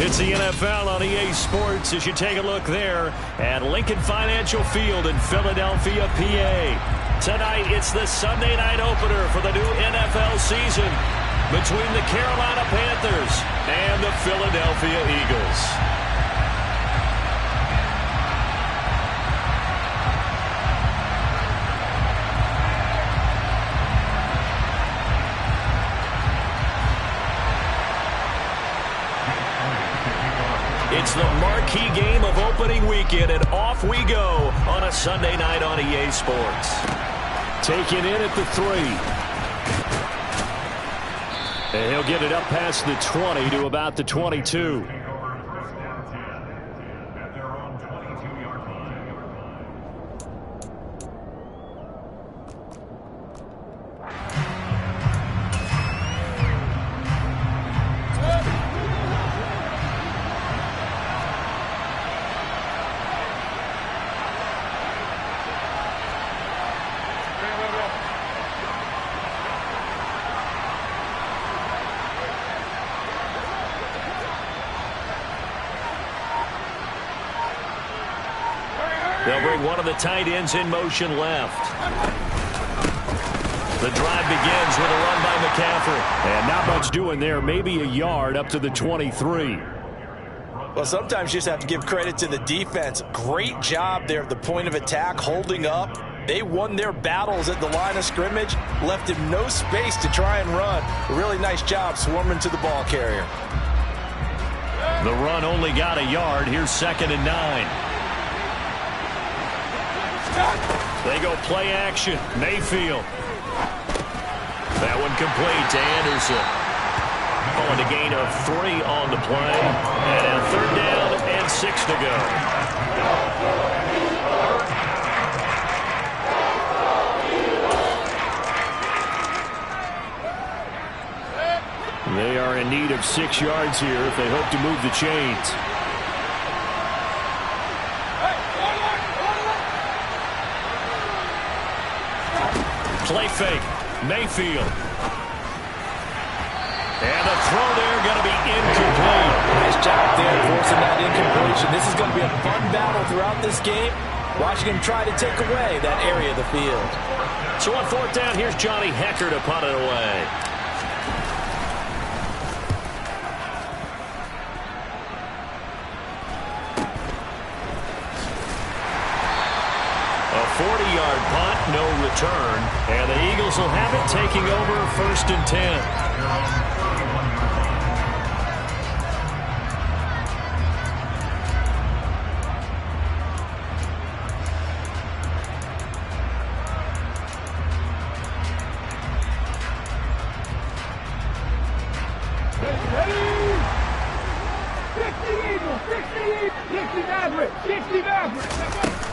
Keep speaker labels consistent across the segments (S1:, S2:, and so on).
S1: It's the NFL on EA Sports as you take a look there at Lincoln Financial Field in Philadelphia, PA. Tonight, it's the Sunday night opener for the new NFL season between the Carolina Panthers and the Philadelphia Eagles. It's the marquee game of opening weekend, and off we go on a Sunday night on EA Sports. Taking in at the 3. And he'll get it up past the 20 to about the 22. They'll bring one of the tight ends in motion left. The drive begins with a run by McCaffrey. And not much doing there. Maybe a yard up to the 23.
S2: Well, sometimes you just have to give credit to the defense. Great job there at the point of attack, holding up. They won their battles at the line of scrimmage, left him no space to try and run. A really nice job swarming to the ball carrier.
S1: The run only got a yard. Here's 2nd and 9. They go play action. Mayfield. That one complete to Anderson. On a gain of 3 on the play. And a 3rd down and 6 to go. They are in need of 6 yards here if they hope to move the chains. Play fake. Mayfield. And the throw there going to be incomplete.
S2: Nice job there forcing that incompletion. This is going to be a fun battle throughout this game. Watching him try to take away that area of the field.
S1: So on 4th down, here's Johnny Hekker to punt it away. A 40-yard punt, no return. And the Eagles will have it, taking over 1st and 10.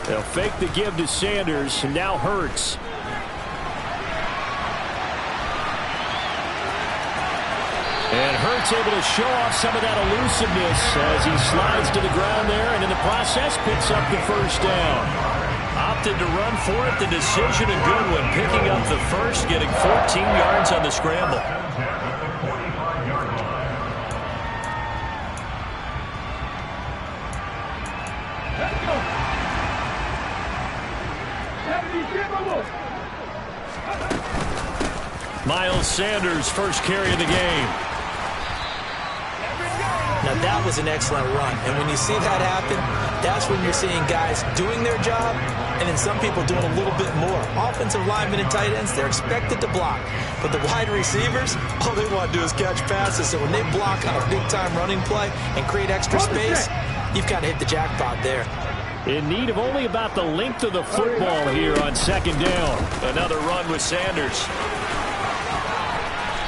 S1: They'll fake the give to Sanders, and now Hurts. And Hurts able to show off some of that elusiveness as he slides to the ground there, and in the process picks up the 1st down. Opted to run for it. The decision a good one, picking up the 1st, getting 14 yards on the scramble. Miles Sanders, 1st carry of the game.
S2: Now that was an excellent run, and when you see that happen, that's when you're seeing guys doing their job, and then some people doing a little bit more. Offensive linemen and tight ends, they're expected to block, but the wide receivers, all they want to do is catch passes. So when they block on a big-time running play and create extra space, you've kind of hit the jackpot there.
S1: In need of only about the length of the football here on 2nd down. Another run with Sanders.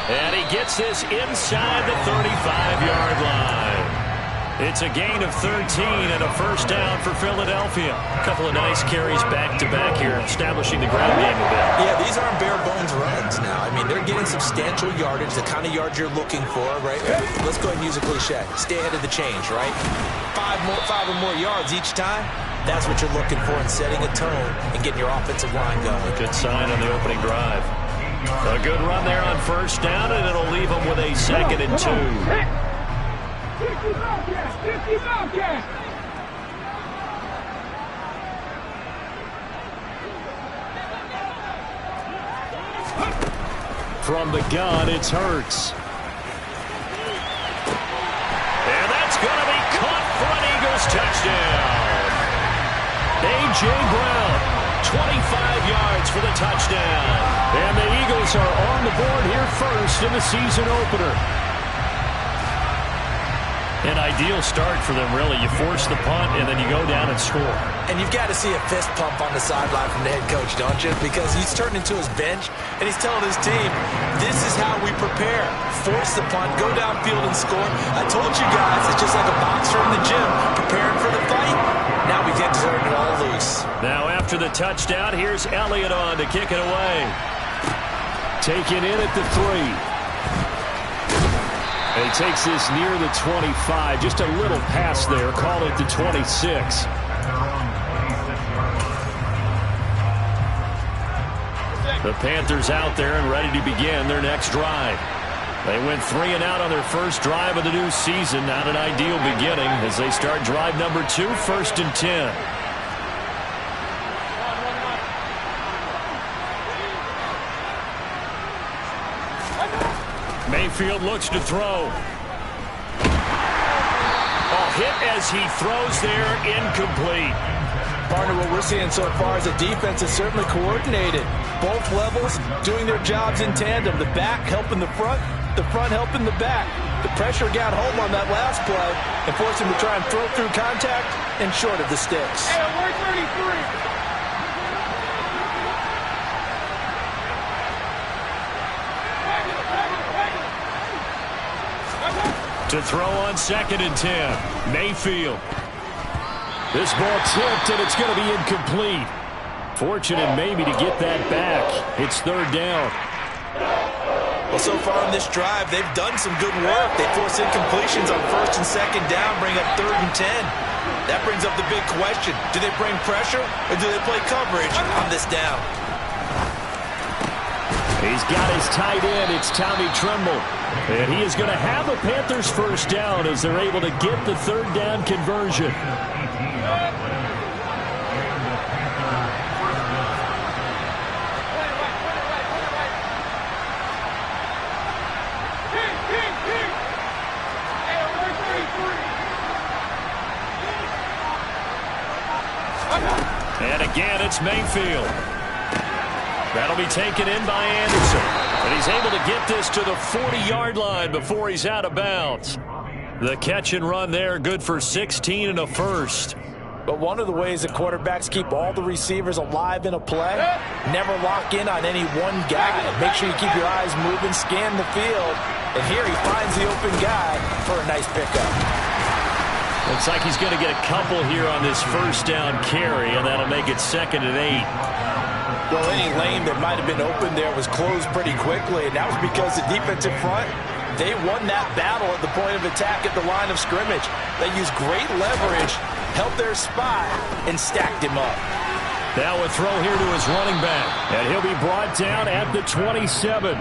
S1: And he gets this inside the 35-yard line. It's a gain of 13 and a 1st down for Philadelphia. A couple of nice carries back-to-back here, establishing the ground game a bit.
S2: Yeah, these aren't bare-bones runs now. I mean, they're getting substantial yardage, the kind of yards you're looking for, right? Let's go ahead and use a cliche. Stay ahead of the change, right? 5 or more yards each time. That's what you're looking for in setting a tone and getting your offensive line going.
S1: Good sign on the opening drive. A good run there on 1st down, and it'll leave them with a 2nd and 2. From the gun, it's Hurts. And that's going to be caught for an Eagles touchdown. A.J. Brown, 25 yards for the touchdown. And the Eagles are on the board here first in the season opener. An ideal start for them, really. You force the punt, and then you go down and score.
S2: And you've got to see a fist pump on the sideline from the head coach, don't you? Because he's turned into his bench, and he's telling his team, this is how we prepare. Force the punt, go downfield and score. I told you guys, it's just like a boxer in the gym preparing for the fight. Now we get to turn it all loose.
S1: Now after the touchdown, here's Elliott on to kick it away. Taken in at the 3. And he takes this near the 25. Just a little pass there. Call it the 26. The Panthers out there and ready to begin their next drive. They went 3 and out on their first drive of the new season. Not an ideal beginning as they start drive number 2, 1st and 10. Mayfield looks to throw. Hit as he throws there, incomplete.
S2: Partner, what we're seeing so far is the defense is certainly coordinated. Both levels doing their jobs in tandem. The back helping the front helping the back. The pressure got home on that last play and forced him to try and throw through contact and short of the sticks.
S3: Hey, 133.
S1: To throw on 2nd and 10. Mayfield. This ball tipped, and it's going to be incomplete. Fortunate maybe to get that back. It's 3rd down.
S2: Well, so far in this drive, they've done some good work. They force incompletions on 1st and 2nd down, bring up 3rd and 10. That brings up the big question. Do they bring pressure, or do they play coverage on this down?
S1: He's got his tight end. It's Tommy Tremble. And he is going to have a Panthers first down as they're able to get the 3rd down conversion. And again, it's Mayfield. That'll be taken in by Anderson. And he's able to get this to the 40-yard line before he's out of bounds. The catch and run there, good for 16 and a first.
S2: But one of the ways that quarterbacks keep all the receivers alive in a play, never lock in on any one guy. Make sure you keep your eyes moving, scan the field. And here he finds the open guy for a nice pickup.
S1: Looks like he's going to get a couple here on this first down carry, and that'll make it 2nd and 8.
S2: Well, any lane that might have been open there was closed pretty quickly, and that was because the defensive front, they won that battle at the point of attack at the line of scrimmage. They used great leverage, held their spot, and stacked him up.
S1: Now a throw here to his running back, and he'll be brought down at the 27.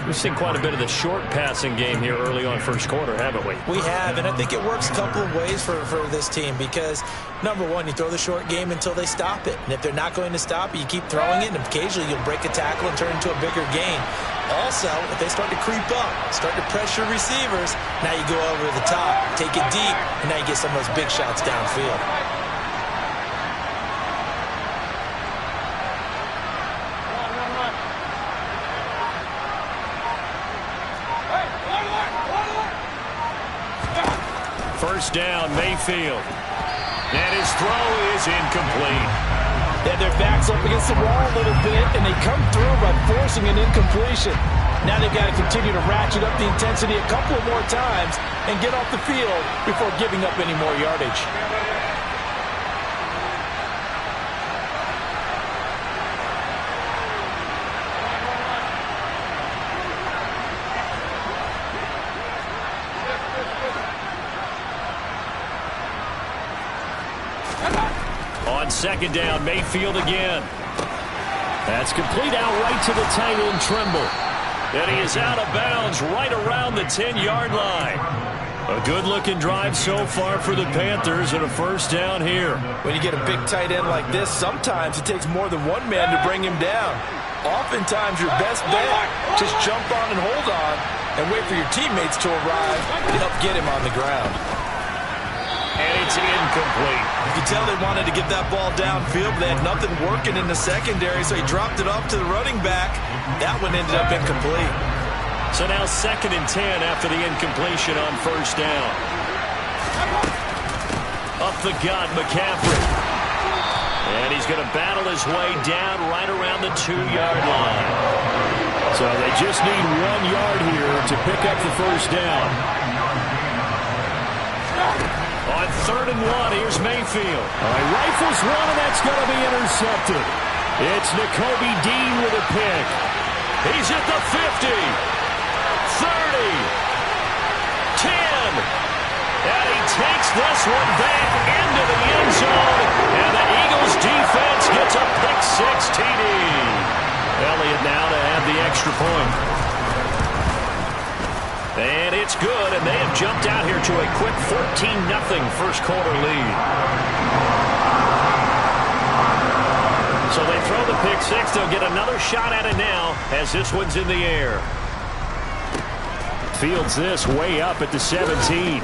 S1: We've seen quite a bit of the short passing game here early on first quarter, haven't we?
S2: We have, and I think it works a couple of ways for this team because, number one, you throw the short game until they stop it. And if they're not going to stop it, you keep throwing it, and occasionally you'll break a tackle and turn it into a bigger gain. Also, if they start to creep up, start to pressure receivers, now you go over the top, take it deep, and now you get some of those big shots downfield.
S1: First down, Mayfield. And his throw is incomplete.
S2: Yeah, their back's up against the wall a little bit, and they come through by forcing an incompletion. Now they've got to continue to ratchet up the intensity a couple of more times and get off the field before giving up any more yardage.
S1: On 2nd down, Mayfield again. That's complete out right to the tight end, Tremble. And he is out of bounds right around the 10-yard line. A good-looking drive so far for the Panthers and a first down here.
S2: When you get a big tight end like this, sometimes it takes more than one man to bring him down. Oftentimes, your best bet, just jump on and hold on and wait for your teammates to arrive to help get him on the ground.
S1: And it's incomplete.
S2: You can tell they wanted to get that ball downfield, but they had nothing working in the secondary, so he dropped it off to the running back. That one ended up incomplete.
S1: So now 2nd and 10 after the incompletion on first down. Up the gut, McCaffrey. And he's going to battle his way down right around the 2-yard line. So they just need 1 yard here to pick up the first down. On 3rd and 1, here's Mayfield. Rifles one, and that's going to be intercepted. It's Nakobe Dean with a pick. He's at the 50. 30, 10, and he takes this one back into the end zone, and the Eagles defense gets a pick-6 TD. Elliott now to have the extra point. And it's good, and they have jumped out here to a quick 14-0 first-quarter lead. So they throw the pick-6. They'll get another shot at it now as this one's in the air. Fields this way up at the 17.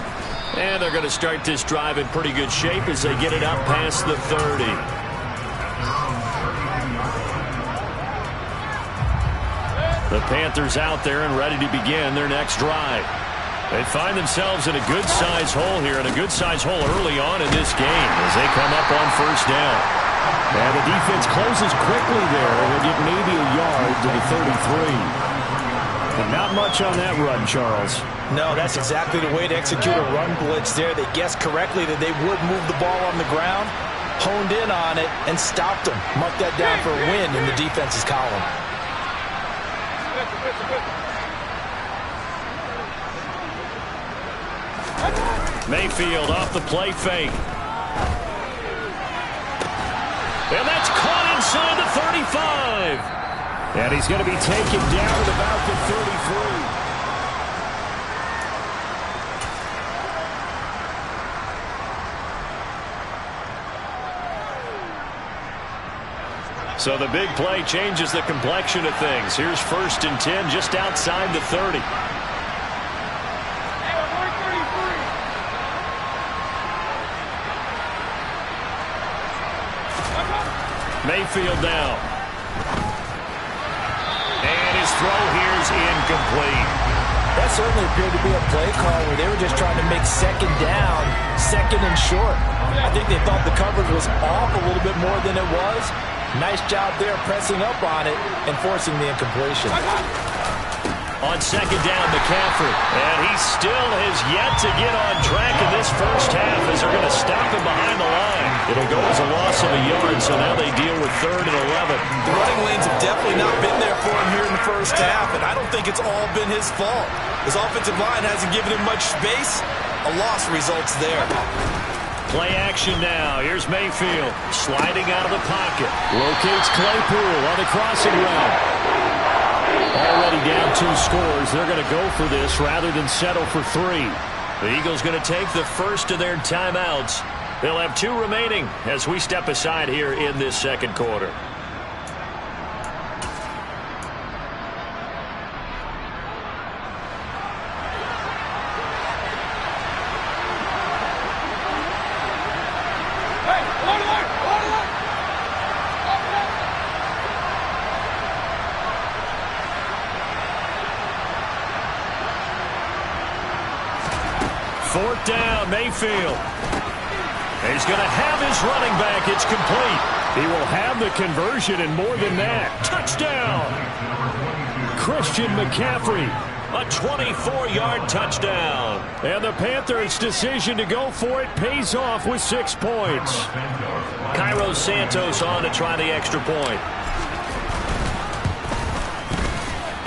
S1: And they're going to start this drive in pretty good shape as they get it up past the 30. The Panthers out there and ready to begin their next drive. They find themselves in a good-sized hole here, and a good-sized hole early on in this game as they come up on first down. And the defense closes quickly there. They'll get maybe a yard to the 33. And not much on that run, Charles.
S2: No, that's exactly the way to execute a run blitz there. They guessed correctly that they would move the ball on the ground, honed in on it, and stopped them. Mark that down for a win in the defense's column.
S1: Mayfield off the play fake. And that's caught inside the 35. And he's going to be taken down at about the 33. So the big play changes the complexion of things. Here's 1st and 10 just outside the 30. Mayfield now. And his throw here is incomplete.
S2: That certainly appeared to be a play call where they were just trying to make 2nd down, 2nd and short. I think they thought the coverage was off a little bit more than it was. Nice job there pressing up on it and forcing the incompletion.
S1: On 2nd down, McCaffrey. And he still has yet to get on track in this first half as they're going to stop him behind the line. It'll go as a loss of a yard, so now they deal with 3rd and 11.
S2: The running lanes have definitely not been there for him here in the first half, and I don't think it's all been his fault. His offensive line hasn't given him much space. A loss results there.
S1: Play action now. Here's Mayfield sliding out of the pocket. Locates Claypool on the crossing route. Already down 2 scores. They're going to go for this rather than settle for 3. The Eagles going to take the first of their timeouts. They'll have 2 remaining as we step aside here in this second quarter. Fourth down, Mayfield. He's going to have his running back. It's complete. He will have the conversion and more than that. Touchdown! Christian McCaffrey. A 24-yard touchdown. And the Panthers' decision to go for it pays off with 6 points. Cairo Santos on to try the extra point.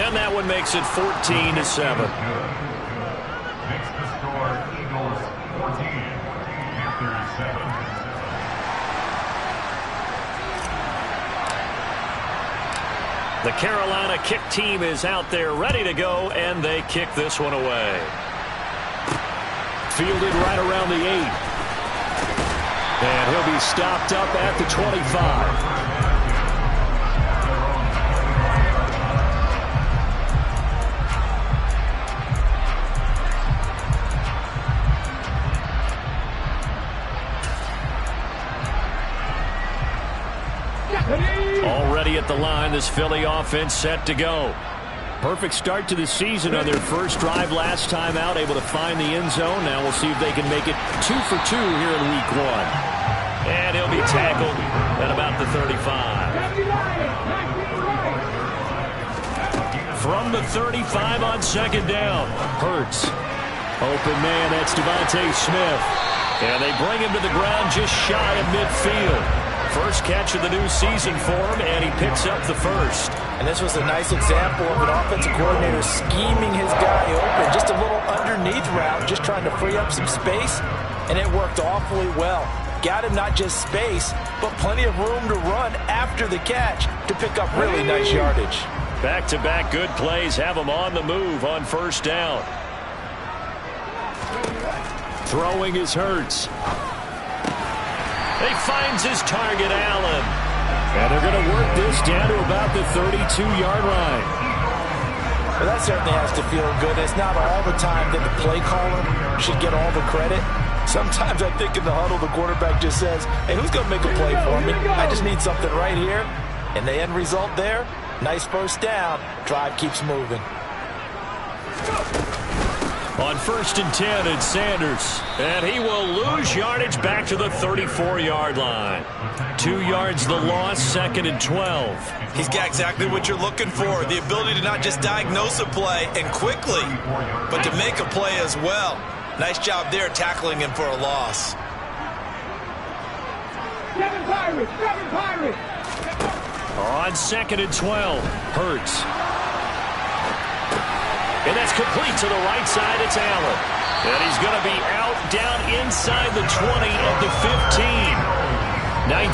S1: And that one makes it 14-7. The Carolina kick team is out there ready to go, and they kick this one away. Fielded right around the 8. And he'll be stopped up at the 25. Already at the line, this Philly offense set to go. Perfect start to the season on their first drive last time out, able to find the end zone. Now we'll see if they can make it 2 for 2 here in week 1. And he'll be tackled at about the 35. From the 35 on second down, Hurts. Open man, that's Devontae Smith. And they bring him to the ground just shy of midfield. First catch of the new season for him, and he picks up the first.
S2: And this was a nice example of an offensive coordinator scheming his guy open. Just a little underneath route, just trying to free up some space, and it worked awfully well. Got him not just space, but plenty of room to run after the catch to pick up really nice yardage.
S1: Back-to-back good plays have him on the move on first down. Throwing is Hurts. He finds his target, Allen. And they're going to work this down to about the 32-yard line.
S2: Well, that certainly has to feel good. It's not all the time that the play caller should get all the credit. Sometimes I think in the huddle, the quarterback just says, hey, who's going to make a play for me? I just need something right here. And the end result there, nice first down. Drive keeps moving.
S1: On 1st and 10, it's Sanders. And he will lose yardage back to the 34-yard line. 2 yards the loss, 2nd and 12.
S2: He's got exactly what you're looking for. The ability to not just diagnose a play and quickly, but to make a play as well. Nice job there tackling him for a loss.
S3: Seven Pirates.
S1: On 2nd and 12, Hurts. And that's complete to the right side. It's Allen. And he's going to be out down inside the 20 at the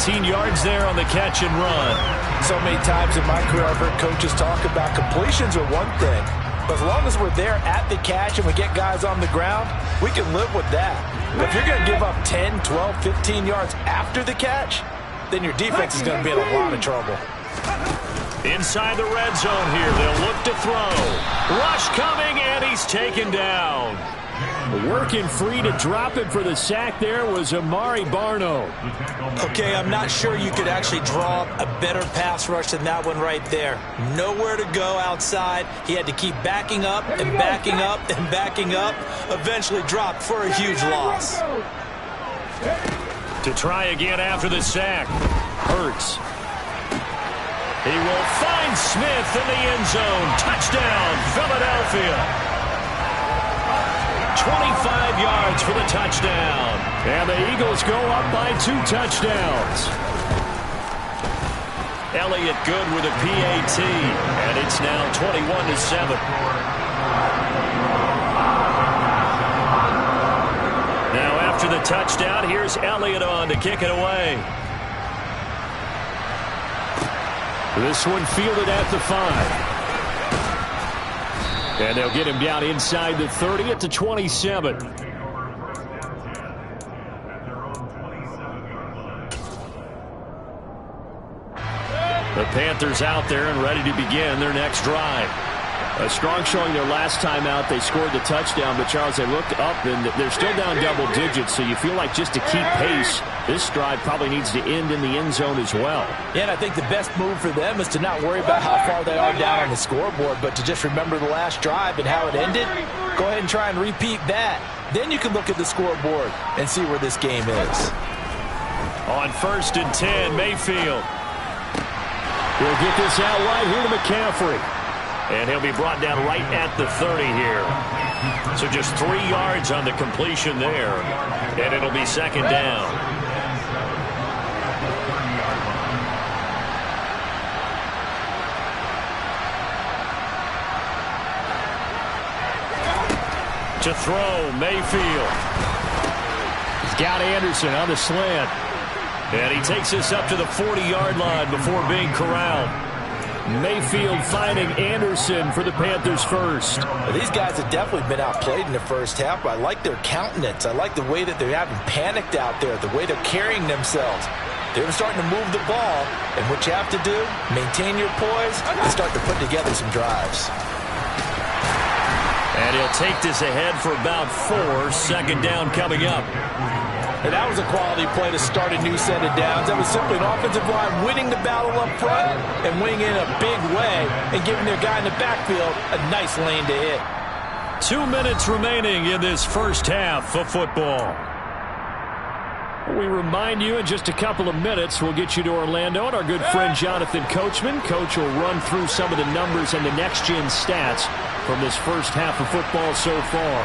S1: 15. 19 yards there on the catch and run.
S2: So many times in my career I've heard coaches talk about completions are one thing. But as long as we're there at the catch and we get guys on the ground, we can live with that. But if you're going to give up 10, 12, 15 yards after the catch, then your defense is going to be in a lot of trouble.
S1: Inside the red zone here, they'll look to throw. Rush coming, and he's taken down. Working free to drop it for the sack there was Amari Barno.
S2: Okay, I'm not sure you could actually draw a better pass rush than that one right there. Nowhere to go outside. He had to keep backing up and backing up and backing up. Eventually dropped for a huge loss.
S1: To try again after the sack. Hurts. He will find Smith in the end zone. Touchdown, Philadelphia. 25 yards for the touchdown. And the Eagles go up by 2 touchdowns. Elliott good with a PAT. And it's now 21-7. Now after the touchdown, here's Elliott on to kick it away. This one fielded at the 5. And they'll get him down inside the 30 at the 27. The Panthers out there and ready to begin their next drive. A strong showing their last time out. They scored the touchdown, but Charles, they looked up and they're still down double digits, so you feel like just to keep pace, this drive probably needs to end in the end zone as well.
S2: Yeah, and I think the best move for them is to not worry about how far they are down on the scoreboard, but to just remember the last drive and how it ended. Go ahead and try and repeat that. Then you can look at the scoreboard and see where this game is.
S1: On 1st and 10, Mayfield. We'll get this out wide here to McCaffrey. And he'll be brought down right at the 30 here. So just 3 yards on the completion there. And it'll be 2nd down. To throw, Mayfield. He's got Anderson on the slant. And he takes this up to the 40-yard line before being corralled. Mayfield finding Anderson for the Panthers first.
S2: Well, these guys have definitely been outplayed in the first half, but I like their countenance. I like the way that they haven't panicked out there, the way they're carrying themselves. They're starting to move the ball, and what you have to do, maintain your poise and start to put together some drives.
S1: And he'll take this ahead for about 4. Second down coming up.
S2: And that was a quality play to start a new set of downs. That was simply an offensive line winning the battle up front and winning in a big way and giving their guy in the backfield a nice lane to hit.
S1: 2 minutes remaining in this first half of football. We remind you in just a couple of minutes we'll get you to Orlando and our good friend Jonathan Coachman. Coach will run through some of the numbers and the next-gen stats from this first half of football so far.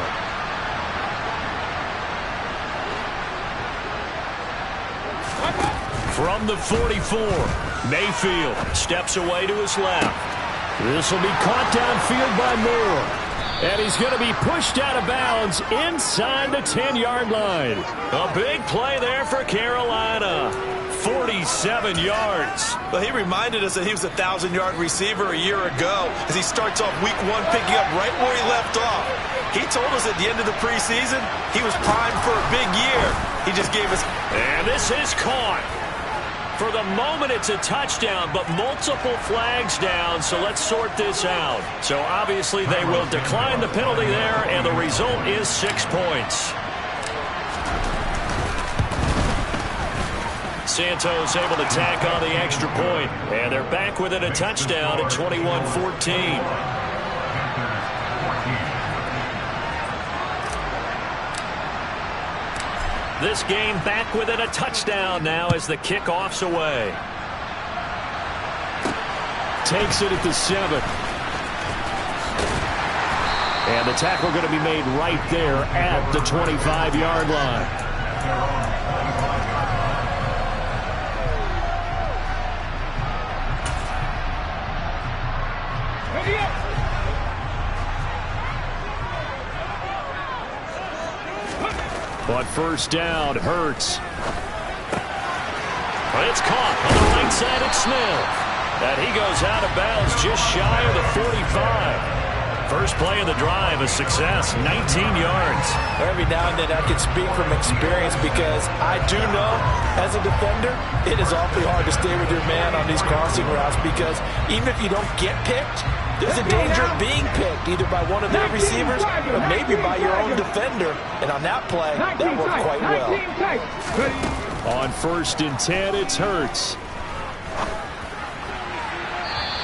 S1: From the 44, Mayfield steps away to his left. This will be caught downfield by Moore. And he's going to be pushed out of bounds inside the 10-yard line. A big play there for Carolina. 47 yards.
S2: Well, he reminded us that he was a 1,000-yard receiver a year ago as he starts off week 1 picking up right where he left off. He told us at the end of the preseason he was primed for a big year. He just gave us...
S1: And this is caught. For the moment, it's a touchdown, but multiple flags down, so let's sort this out. So obviously they will decline the penalty there, and the result is 6 points. Santos able to tack on the extra point, and they're back within a touchdown at 21-14. This game back within a touchdown now as the kickoff's away. Takes it at the 7. And the tackle going to be made right there at the 25-yard line. But first down, Hurts. It's caught on the right side of Smith. And he goes out of bounds just shy of the 45. First play of the drive, a success, 19 yards.
S2: Every now and then I can speak from experience because I do know as a defender, it is awfully hard to stay with your man on these crossing routes because even if you don't get picked, there's a danger of being picked either by one of their receivers or maybe by your own defender. And on that play, that worked quite well.
S1: On 1st and 10, it's Hurts.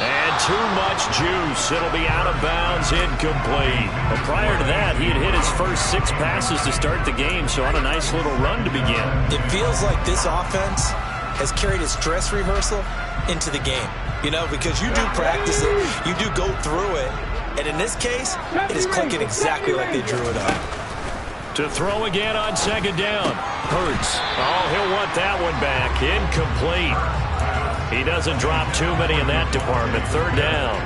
S1: And too much juice. It'll be out of bounds, incomplete. But prior to that, he had hit his first 6 passes to start the game, so on a nice little run to begin.
S2: It feels like this offense has carried its dress rehearsal into the game. You know, because you do practice it, you do go through it, and in this case, it is clicking exactly like they drew it up.
S1: To throw again on 2nd down. Hurts. Oh, he'll want that one back. Incomplete. He doesn't drop too many in that department. 3rd down.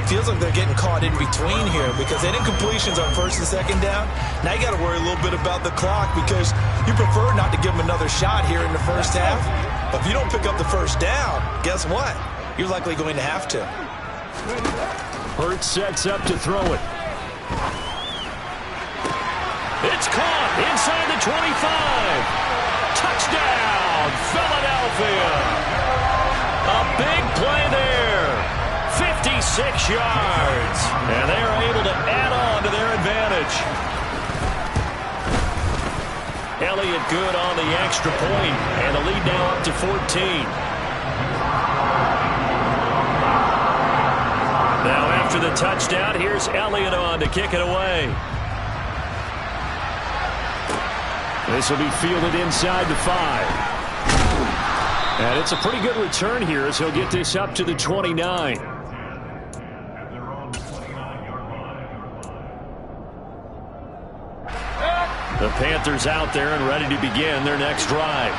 S2: Feels like they're getting caught in between here because they did incompletions on 1st and 2nd down. Now you got to worry a little bit about the clock because you prefer not to give them another shot here in the first half. But if you don't pick up the 1st down, guess what? You're likely going to have to.
S1: Hurts sets up to throw it. It's caught inside the 25. Touchdown, Philadelphia. A big play there. 56 yards. And they are able to add on to their advantage. Elliott good on the extra point, and the lead now up to 14. Now after the touchdown, here's Elliott on to kick it away. This will be fielded inside the 5. And it's a pretty good return here as he'll get this up to the 29. The Panthers out there and ready to begin their next drive.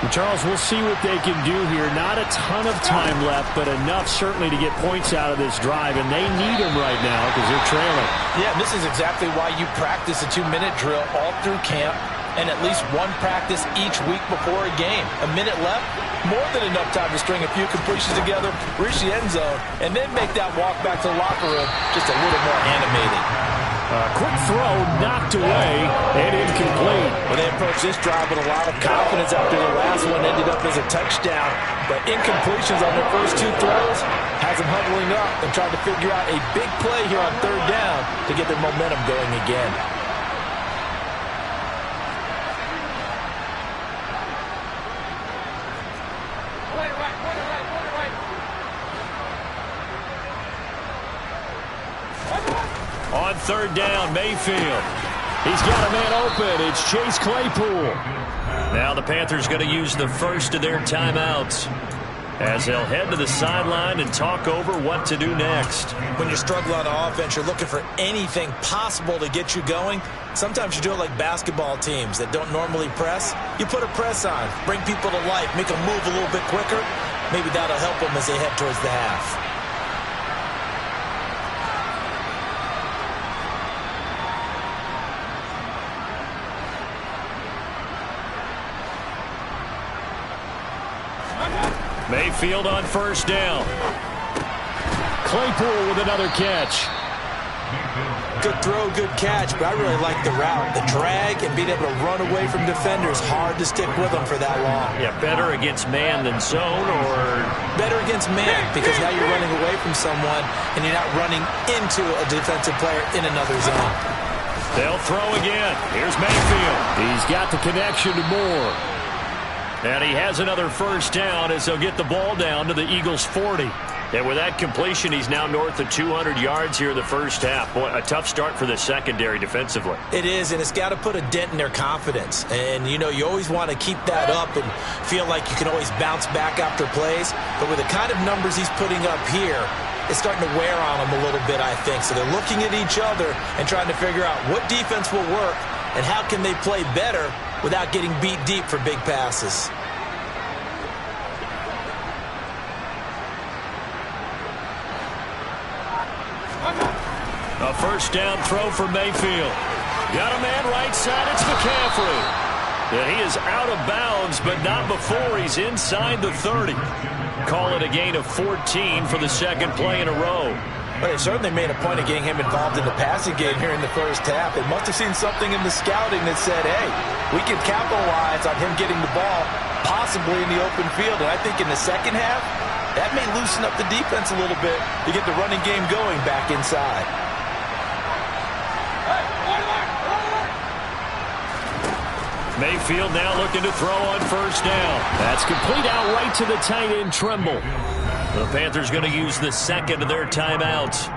S1: And Charles, we'll see what they can do here. Not a ton of time left, but enough certainly to get points out of this drive, and they need them right now because they're trailing.
S2: Yeah, this is exactly why you practice a 2-minute drill all through camp and at least one practice each week before a game. A minute left, more than enough time to string a few completions together, reach the end zone, and then make that walk back to the locker room just a little more animated.
S1: Quick throw knocked away and incomplete.
S2: Well, they approached this drive with a lot of confidence after the last one ended up as a touchdown. But incompletions on their first two throws has them huddling up and trying to figure out a big play here on third down to get their momentum going again.
S1: On third down, Mayfield. He's got a man open. It's Chase Claypool. Now the Panthers going to use the first of their timeouts as they'll head to the sideline and talk over what to do next.
S2: When you're struggling on offense, you're looking for anything possible to get you going. Sometimes you do it like basketball teams that don't normally press. You put a press on, bring people to life, make them move a little bit quicker. Maybe that'll help them as they head towards the half.
S1: Mayfield on first down. Claypool with another catch.
S2: Good throw, good catch, but I really like the route. The drag and being able to run away from defenders, hard to stick with them for that long.
S1: Yeah, better against man than zone, or?
S2: Better against man, because now you're running away from someone and you're not running into a defensive player in another zone.
S1: They'll throw again. Here's Mayfield. He's got the connection to Moore. And he has another first down as they'll get the ball down to the Eagles' 40. And with that completion, he's now north of 200 yards here in the first half. Boy, a tough start for the secondary defensively.
S2: It is, and it's got to put a dent in their confidence. And, you know, you always want to keep that up and feel like you can always bounce back after plays. But with the kind of numbers he's putting up here, it's starting to wear on them a little bit, I think. So they're looking at each other and trying to figure out what defense will work and how can they play better without getting beat deep for big passes.
S1: A first down throw for Mayfield. Got a man right side. It's McCaffrey. And he is out of bounds, but not before he's inside the 30. Call it a gain of 14 for the second play in a row.
S2: But they certainly made a point of getting him involved in the passing game here in the first half. They must have seen something in the scouting that said, hey, we can capitalize on him getting the ball possibly in the open field. And I think in the second half, that may loosen up the defense a little bit to get the running game going back inside.
S1: Mayfield now looking to throw on first down. That's complete out right to the tight end, Tremble. The Panthers going to use the second of their timeouts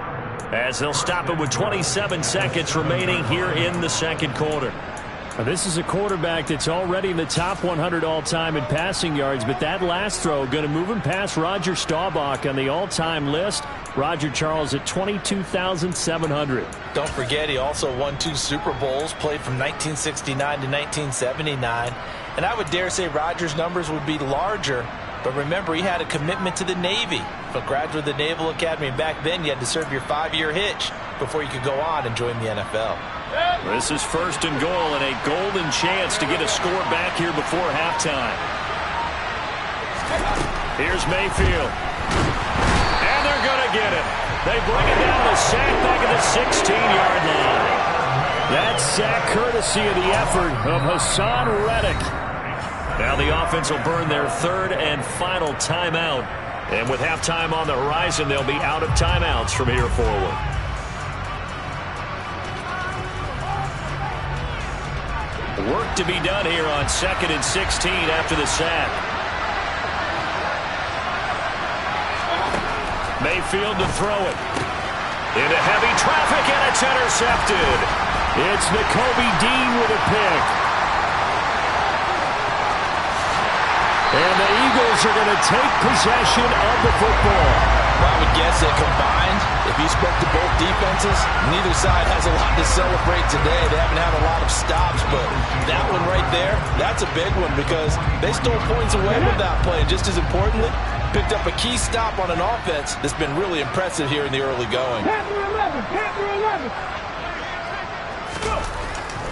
S1: as they'll stop it with 27 seconds remaining here in the second quarter. Now, this is a quarterback that's already in the top 100 all-time in passing yards, but that last throw going to move him past Roger Staubach on the all-time list. Roger Charles at 22,700.
S2: Don't forget, he also won 2 Super Bowls, played from 1969 to 1979. And I would dare say Roger's numbers would be larger. But remember, he had a commitment to the Navy. A graduate of the Naval Academy. And back then, you had to serve your 5-year hitch before you could go on and join the NFL.
S1: This is first and goal and a golden chance to get a score back here before halftime. Here's Mayfield. And they're going to get it. They bring it down to sack back at the 16-yard line. That sack courtesy of the effort of Hassan Reddick. Now the offense will burn their third and final timeout. And with halftime on the horizon, they'll be out of timeouts from here forward. Work to be done here on 2nd and 16 after the sack. Mayfield to throw it. Into heavy traffic, and it's intercepted. It's Nakobe Dean with a pick. And the Eagles are going to take possession of the football.
S2: Well, I would guess that combined, if you spoke to both defenses, neither side has a lot to celebrate today. They haven't had a lot of stops, but that one right there, that's a big one because they stole points away with that play. And just as importantly, picked up a key stop on an offense that's been really impressive here in the early going.
S3: Panther 11, Panther 11.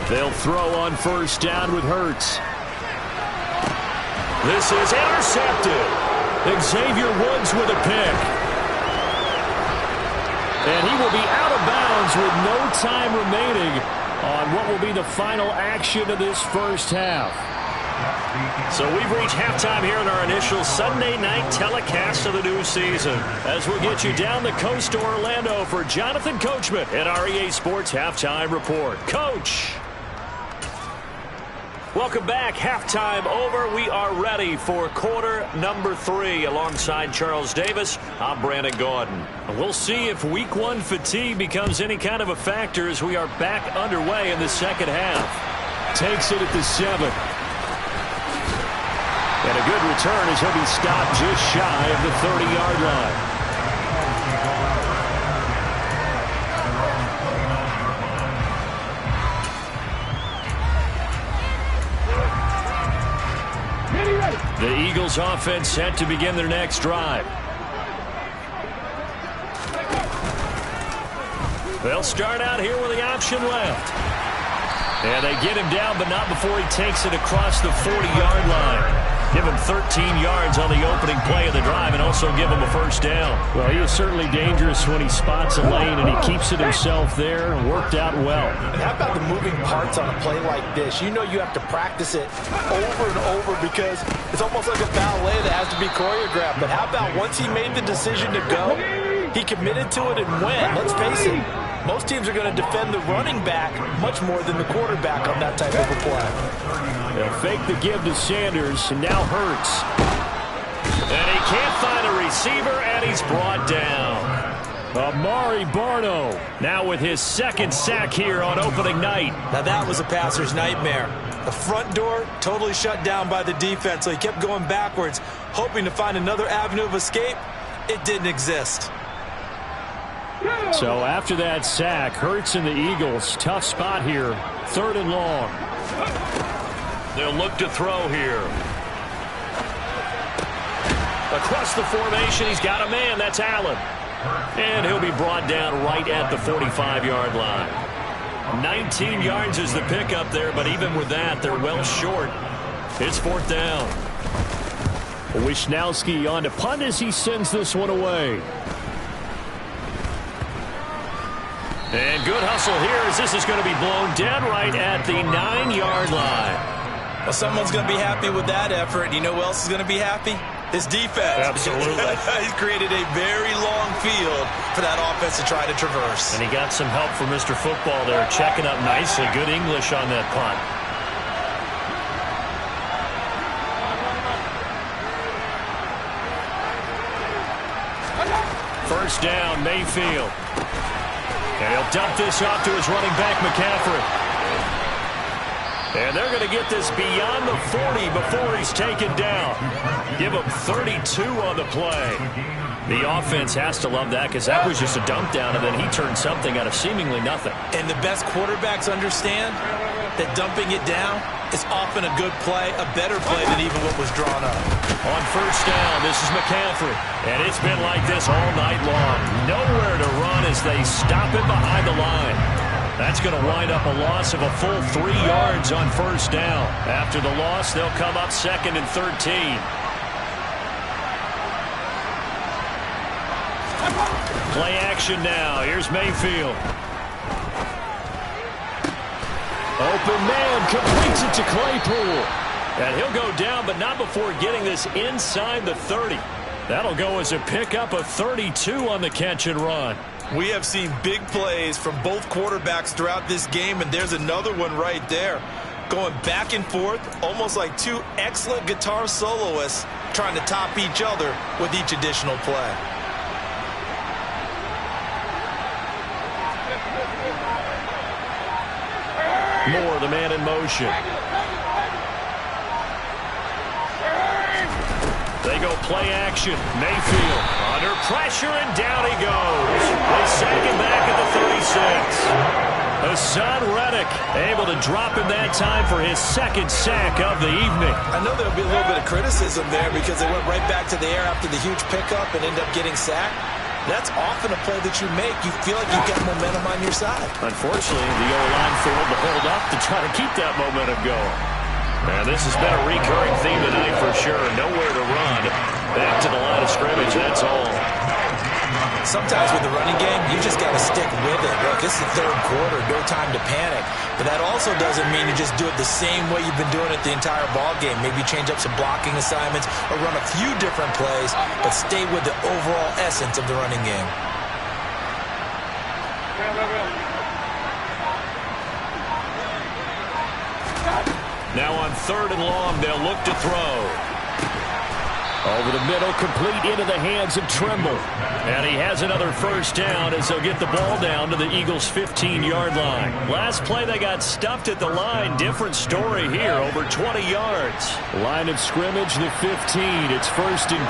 S1: They'll throw on first down with Hurts. This is intercepted. Xavier Woods with a pick. And he will be out of bounds with no time remaining on what will be the final action of this first half. So we've reached halftime here in our initial Sunday night telecast of the new season, as we'll get you down the coast to Orlando for Jonathan Coachman at our EA Sports Halftime Report. Coach! Welcome back. Halftime over. We are ready for quarter number 3. Alongside Charles Davis, I'm Brandon Gaudin. We'll see if week 1 fatigue becomes any kind of a factor as we are back underway in the second half. Takes it at the 7. And a good return as he'll be stopped just shy of the 30-yard line. The Eagles offense set to begin their next drive. They'll start out here with the option left. And they get him down, but not before he takes it across the 40-yard line. Give him 13 yards on the opening play of the drive and also give him a first down. Well, he is certainly dangerous when he spots a lane, and he keeps it himself there and worked out well.
S2: And how about the moving parts on a play like this? You know you have to practice it over and over because it's almost like a ballet that has to be choreographed. But how about once he made the decision to go, he committed to it and went. Let's face it, most teams are going to defend the running back much more than the quarterback on that type of a play.
S1: They'll fake the give to Sanders, and now Hurts. And he can't find a receiver, and he's brought down. Amari Barno now with his second sack here on opening night.
S2: Now that was a passer's nightmare. The front door totally shut down by the defense, so he kept going backwards, hoping to find another avenue of escape. It didn't exist.
S1: So after that sack, Hurts and the Eagles, tough spot here, 3rd and long. They'll look to throw here. Across the formation, he's got a man. That's Allen. And he'll be brought down right at the 45-yard line. 19 yards is the pickup there, but even with that, they're well short. It's 4th down. Wisnowski on to punt as he sends this one away. And good hustle here as this is going to be blown dead right at the 9-yard line.
S2: Well, someone's going to be happy with that effort. You know who else is going to be happy? His defense.
S1: Absolutely.
S2: He's created a very long field for that offense to try to traverse.
S1: And he got some help from Mr. Football there, checking up nicely. Good English on that punt. First down, Mayfield. And he'll dump this off to his running back, McCaffrey. And they're going to get this beyond the 40 before he's taken down. Give him 32 on the play. The offense has to love that because that was just a dump down, and then he turned something out of seemingly nothing.
S2: And the best quarterbacks understand that dumping it down is often a good play, a better play than even what was drawn up.
S1: On first down, this is McCaffrey. And it's been like this all night long. Nowhere to run as they stop him behind the line. That's going to wind up a loss of a full 3 yards on first down. After the loss, they'll come up 2nd and 13. Play action now. Here's Mayfield. Open man completes it to Claypool. And he'll go down, but not before getting this inside the 30. That'll go as a pickup of 32 on the catch and run.
S2: We have seen big plays from both quarterbacks throughout this game, and there's another one right there. Going back and forth, almost like two excellent guitar soloists trying to top each other with each additional play.
S1: Moore, the man in motion. They go play action. Mayfield under pressure, and down he goes. They sack him back at the 36. Hassan Reddick able to drop him that time for his second sack of the evening.
S2: I know there'll be a little bit of criticism there because they went right back to the air after the huge pickup and ended up getting sacked. That's often a play that you make. You feel like you've got momentum on your side.
S1: Unfortunately, the O-line failed to hold up to try to keep that momentum going. And this has been a recurring theme tonight for sure. Nowhere to run. Back to the line of scrimmage, that's all.
S2: Sometimes with the running game, you just got to stick with it. Look, this is the third quarter, no time to panic. But that also doesn't mean you just do it the same way you've been doing it the entire ball game. Maybe change up some blocking assignments or run a few different plays, but stay with the overall essence of the running game.
S1: Now on 3rd and long, they'll look to throw. Over the middle, complete into the hands of Trimble. And he has another first down as they'll get the ball down to the Eagles' 15-yard line. Last play, they got stuffed at the line. Different story here, over 20 yards. Line of scrimmage, the 15. It's 1st and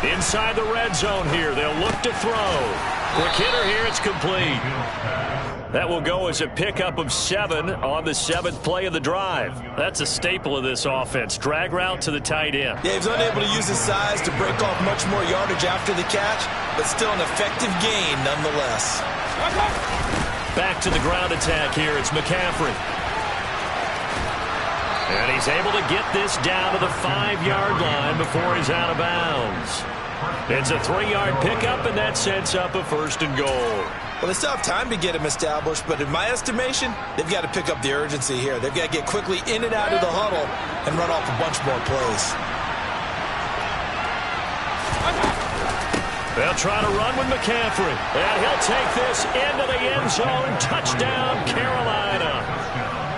S1: 10. Inside the red zone here, they'll look to throw. Quick hitter here, it's complete. That will go as a pickup of 7 on the 7th play of the drive. That's a staple of this offense. Drag route to the tight end.
S2: Yeah, he's unable to use his size to break off much more yardage after the catch, but still an effective gain nonetheless.
S1: Back to the ground attack here. It's McCaffrey. And he's able to get this down to the 5-yard line before he's out of bounds. It's a 3-yard pickup, and that sets up a 1st and goal.
S2: Well, they still have time to get him established, but in my estimation, they've got to pick up the urgency here. They've got to get quickly in and out of the huddle and run off a bunch more plays.
S1: They'll try to run with McCaffrey. And he'll take this into the end zone. Touchdown, Carolina.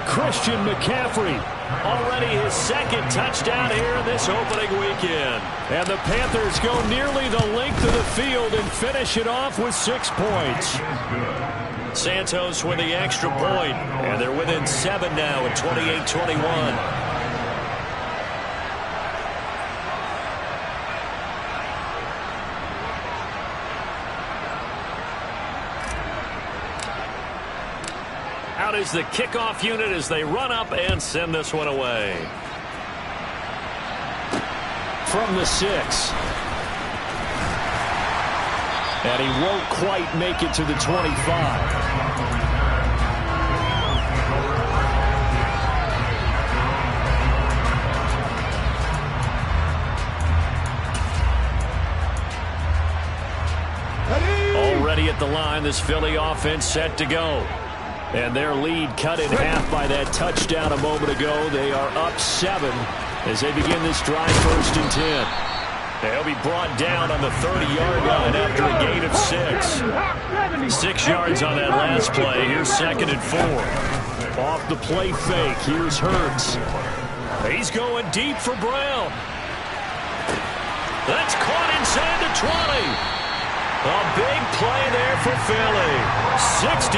S1: Christian McCaffrey, already his 2nd touchdown here in this opening weekend. And the Panthers go nearly the length of the field and finish it off with 6 points. Santos with the extra point, and they're within 7 now at 28-21. Out is the kickoff unit as they run up and send this one away. From the 6. And he won't quite make it to the 25. Already at the line, this Philly offense set to go. And their lead cut in half by that touchdown a moment ago. They are up 7 as they begin this drive 1st and 10. They'll be brought down on the 30-yard line after a gain of 6. 6 yards on that last play. Here's 2nd and 4. Off the play fake. Here's Hurts. He's going deep for Brown. That's caught inside the 20. A big play there for Philly. 64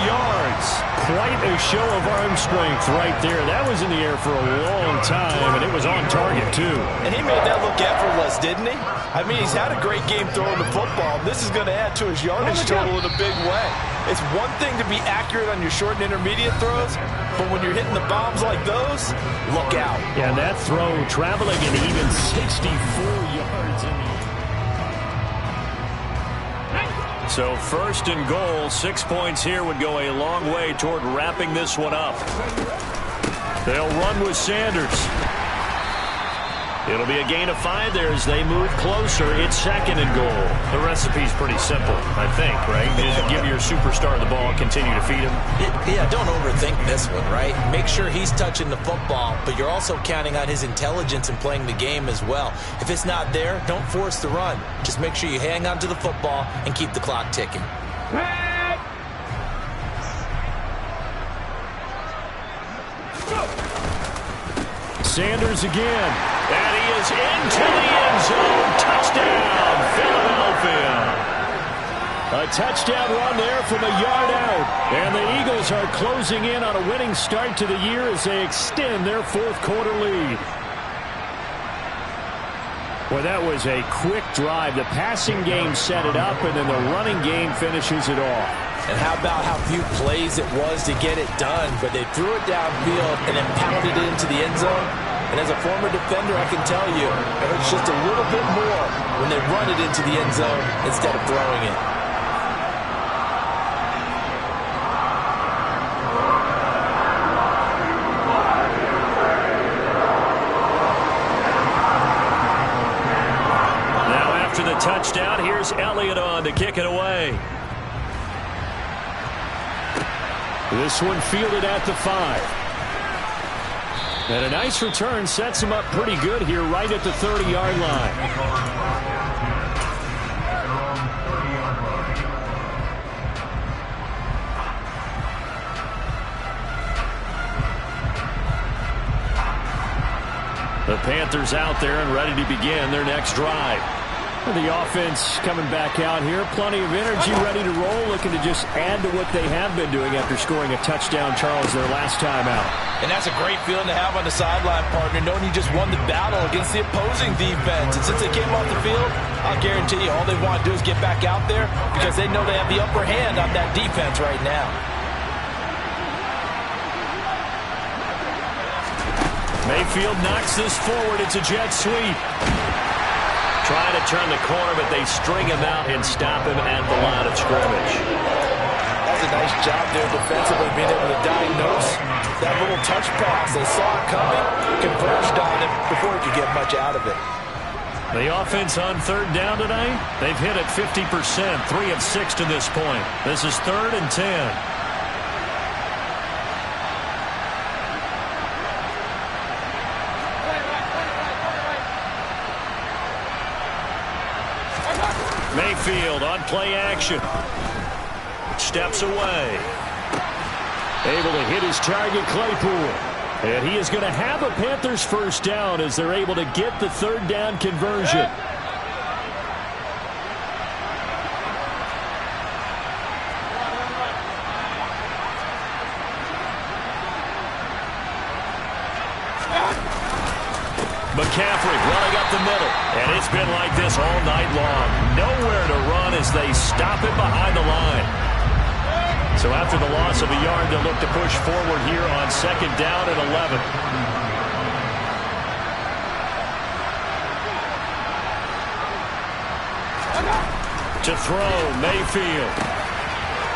S1: yards. Quite a show of arm strength right there. That was in the air for a long time, and it was on target, too.
S2: And he made that look effortless, didn't he? I mean, he's had a great game throwing the football. This is going to add to his yardage total in a big way. It's one thing to be accurate on your short and intermediate throws, but when you're hitting the bombs like those, look out.
S1: Yeah, and that throw traveling an even 64 yards in the air. So 1st and goal, 6 points here would go a long way toward wrapping this one up. They'll run with Sanders. It'll be a gain of 5 there as they move closer. It's 2nd and goal. The recipe's pretty simple, I think, right? Just give your superstar the ball, continue to feed him.
S2: Yeah, don't overthink this one, right? Make sure he's touching the football, but you're also counting on his intelligence in playing the game as well. If it's not there, don't force the run. Just make sure you hang on to the football and keep the clock ticking.
S1: Sanders again. And he is into the end zone. Touchdown, Philadelphia. A touchdown run there from a yard out. And the Eagles are closing in on a winning start to the year as they extend their 4th quarter lead. Well, that was a quick drive. The passing game set it up, and then the running game finishes it off.
S2: And how about how few plays it was to get it done, but they threw it downfield and then pounded it into the end zone. And as a former defender, I can tell you, it hurts just a little bit more when they run it into the end zone instead of throwing it.
S1: Touchdown. Here's Elliott on to kick it away. This one fielded at the 5. And a nice return sets him up pretty good here right at the 30-yard line. The Panthers out there and ready to begin their next drive. The offense coming back out here. Plenty of energy, ready to roll, looking to just add to what they have been doing after scoring a touchdown, Charles, their last time out.
S2: And that's a great feeling to have on the sideline, partner, knowing you just won the battle against the opposing defense. And since they came off the field, I'll guarantee you all they want to do is get back out there because they know they have the upper hand on that defense right now.
S1: Mayfield knocks this forward. It's a jet sweep. Trying to turn the corner, but they string him out and stop him at the line of scrimmage.
S2: That's a nice job there defensively, being able to diagnose that little touch pass. They saw it coming, converged on it before he could get much out of it.
S1: The offense on third down tonight, they've hit it 50%, 3 of 6 to this point. This is 3rd and 10. Mayfield on play action. Steps away. Able to hit his target, Claypool. And he is going to have a Panthers first down as they're able to get the third down conversion. McCaffrey running up the middle. And it's been like this all night long. Nowhere to run as they stop him behind the line. So after the loss of a yard, they'll look to push forward here on 2nd down and 11. To throw, Mayfield.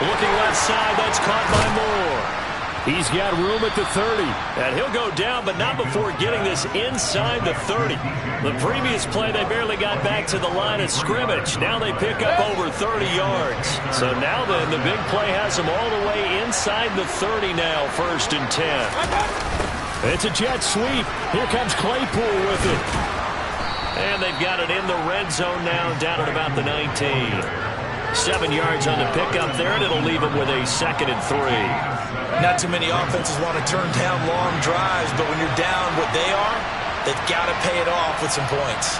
S1: Looking left side, that's caught by Moore. He's got room at the 30, and he'll go down, but not before getting this inside the 30. The previous play, they barely got back to the line of scrimmage. Now they pick up over 30 yards. So now then, the big play has them all the way inside the 30 now, 1st and 10. It's a jet sweep. Here comes Claypool with it. And they've got it in the red zone now, down at about the 19. 7 yards on the pickup there, and it'll leave them with a 2nd and 3.
S2: Not too many offenses want to turn down long drives, but when you're down what they are, they've got to pay it off with some points.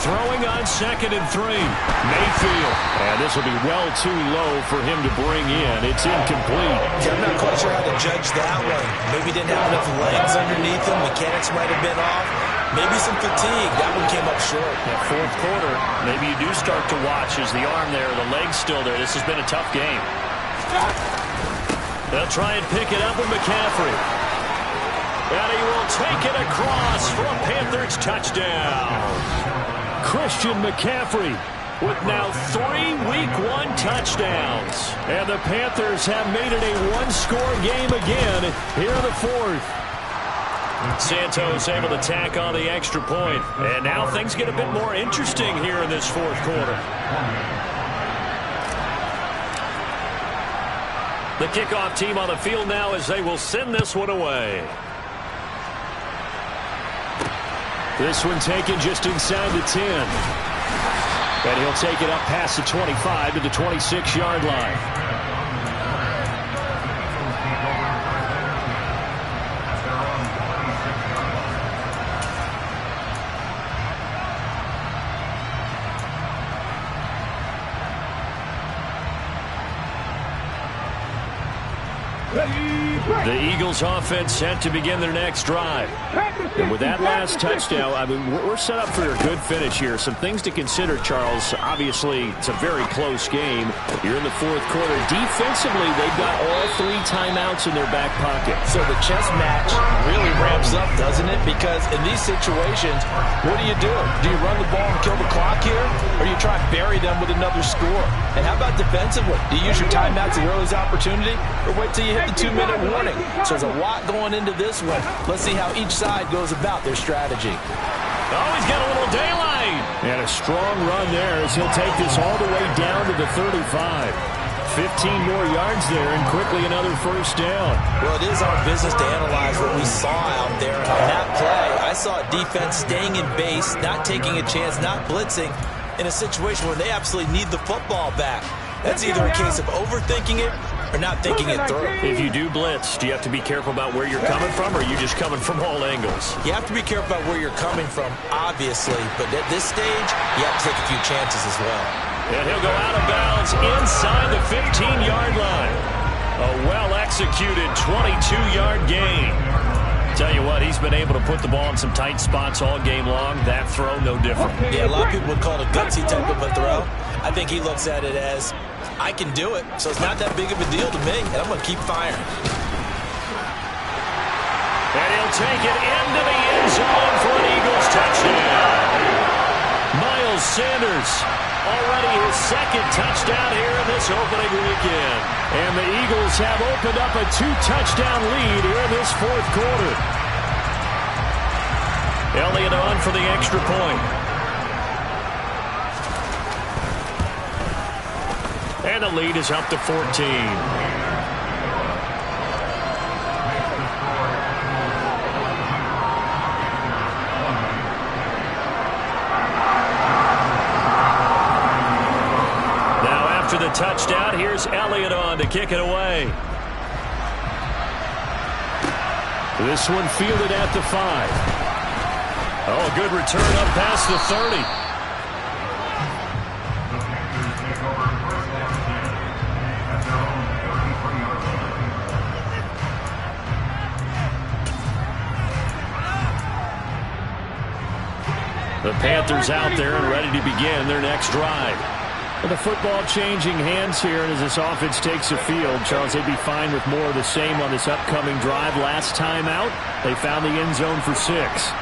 S1: Throwing on 2nd and 3. Mayfield. And this will be well too low for him to bring in. It's incomplete.
S2: Yeah, I'm not quite sure how to judge that one. Maybe didn't have enough legs underneath him. Mechanics might have been off. Maybe some fatigue. That one came up short.
S1: That 4th quarter, maybe you do start to watch as the arm there, the leg's still there. This has been a tough game. They'll try and pick it up with McCaffrey. And he will take it across for a Panthers touchdown. Christian McCaffrey with now 3 Week 1 touchdowns. And the Panthers have made it a one-score game again here in the 4th. Santos able to tack on the extra point. And now things get a bit more interesting here in this 4th quarter. The kickoff team on the field now as they will send this one away. This one taken just inside the 10. And he'll take it up past the 25 to the 26-yard line. The Eagles offense set to begin their next drive. And with that last touchdown, I mean, we're set up for a good finish here. Some things to consider, Charles. Obviously, it's a very close game. You're in the fourth quarter. Defensively, they've got all 3 timeouts in their back pocket.
S2: So the chess match really ramps up, doesn't it? Because in these situations, what do? Do you run the ball and kill the clock here? Or do you try and bury them with another score? And how about defensively? Do you use your timeouts at your earliest opportunity? Or wait till you hit the 2-minute warning? So there's a lot going into this one. Let's see how each side goes about their strategy.
S1: Oh, he's got a little daylight. And a strong run there as he'll take this all the way down to the 35. 15 more yards there and quickly another first down.
S2: Well, it is our business to analyze what we saw out there. On that play, I saw a defense staying in base, not taking a chance, not blitzing in a situation where they absolutely need the football back. That's either a case of overthinking it or not thinking it through.
S1: If you do blitz, do you have to be careful about where you're coming from, or are you just coming from all angles?
S2: You have to be careful about where you're coming from, obviously, but at this stage, you have to take a few chances as well.
S1: And he'll go out of bounds inside the 15-yard line. A well-executed 22-yard gain. Tell you what, he's been able to put the ball in some tight spots all game long. That throw, no different.
S2: Yeah, a lot of people would call it a gutsy type of a throw. I think he looks at it as, I can do it, so it's not that big of a deal to me, and I'm going to keep firing.
S1: And he'll take it into the end zone for an Eagles touchdown. Miles Sanders, already his second touchdown here in this opening weekend. And the Eagles have opened up a 2-touchdown lead here in this fourth quarter. Elliott on for the extra point. And the lead is up to 14. The touchdown. Here's Elliott on to kick it away. This one fielded at the 5. Oh, a good return up past the 30. The Panthers out there and ready to begin their next drive. The football changing hands here, and as this offense takes the field, Charles, they'd be fine with more of the same on this upcoming drive. Last time out, they found the end zone for 6.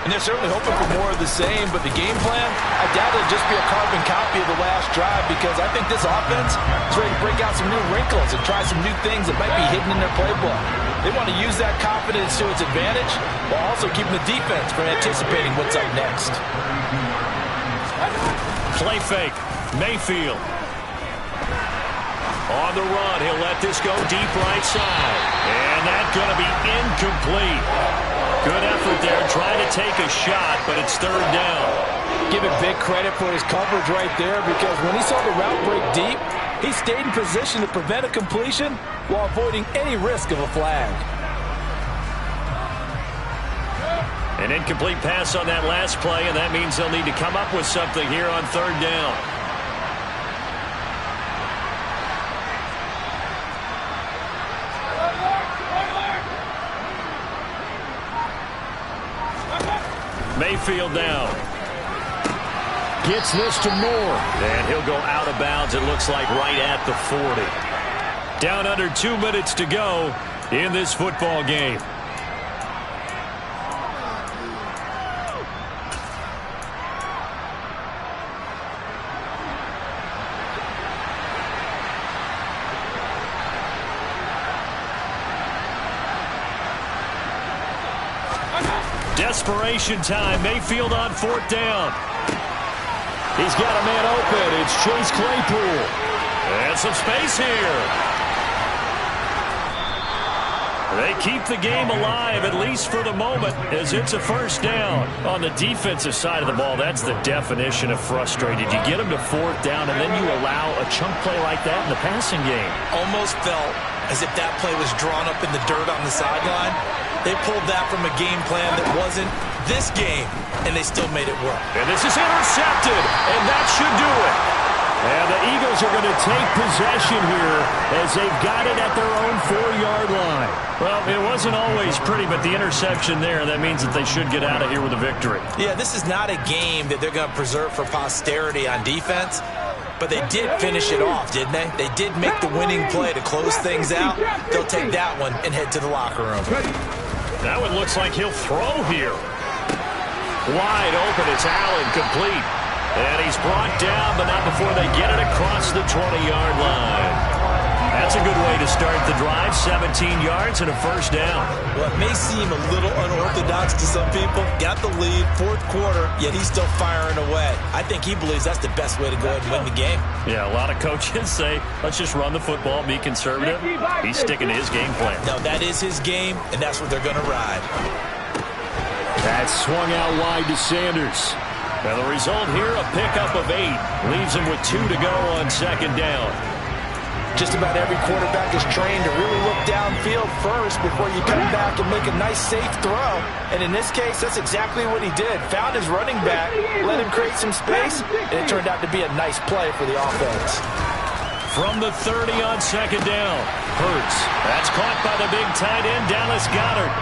S2: And they're certainly hoping for more of the same, but the game plan, I doubt it'll just be a carbon copy of the last drive, because I think this offense is ready to break out some new wrinkles and try some new things that might be hidden in their playbook. They want to use that confidence to its advantage while also keeping the defense from anticipating what's up next.
S1: Play fake. Mayfield. On the run, he'll let this go deep right side. And that's going to be incomplete. Good effort there, trying to take a shot, but it's third down.
S2: Give him big credit for his coverage right there, because when he saw the route break deep, he stayed in position to prevent a completion while avoiding any risk of a flag.
S1: An incomplete pass on that last play, and that means they'll need to come up with something here on third down. Mayfield now. Gets this to Moore. And he'll go out of bounds, it looks like, right at the 40. Down under 2 minutes to go in this football game. Desperation time. Mayfield on fourth down. He's got a man open. It's Chase Claypool. And some space here. They keep the game alive, at least for the moment, as it's a first down. On the defensive side of the ball, that's the definition of frustrated. You get them to fourth down, and then you allow a chunk play like that in the passing game.
S2: Almost felt as if that play was drawn up in the dirt on the sideline. They pulled that from a game plan that wasn't this game, and they still made it work.
S1: And this is intercepted, and that should do it. And the Eagles Steelers are going to take possession here as they've got it at their own 4-yard line. Well, it wasn't always pretty, but the interception there, that means that they should get out of here with a victory.
S2: Yeah, this is not a game that they're going to preserve for posterity on defense, but they did finish it off, didn't they? They did make the winning play to close things out. They'll take that one and head to the locker room.
S1: That one looks like he'll throw here. Wide open, it's Allen, complete. And he's brought down, but not before they get it across the 20-yard line. That's a good way to start the drive, 17 yards and a first down.
S2: Well, it may seem a little unorthodox to some people. Got the lead, fourth quarter, yet he's still firing away. I think he believes that's the best way to go ahead and win the game.
S1: Yeah, a lot of coaches say, let's just run the football, be conservative. He's sticking to his game plan.
S2: No, that is his game, and that's what they're going to ride.
S1: That's swung out wide to Sanders. Now the result here, a pickup of 8. Leaves him with 2 to go on second down.
S2: Just about every quarterback is trained to really look downfield first before you come back and make a nice, safe throw. And in this case, that's exactly what he did. Found his running back, let him create some space, and it turned out to be a nice play for the offense.
S1: From the 30 on second down, Hurts. That's caught by the big tight end, Dallas Goedert.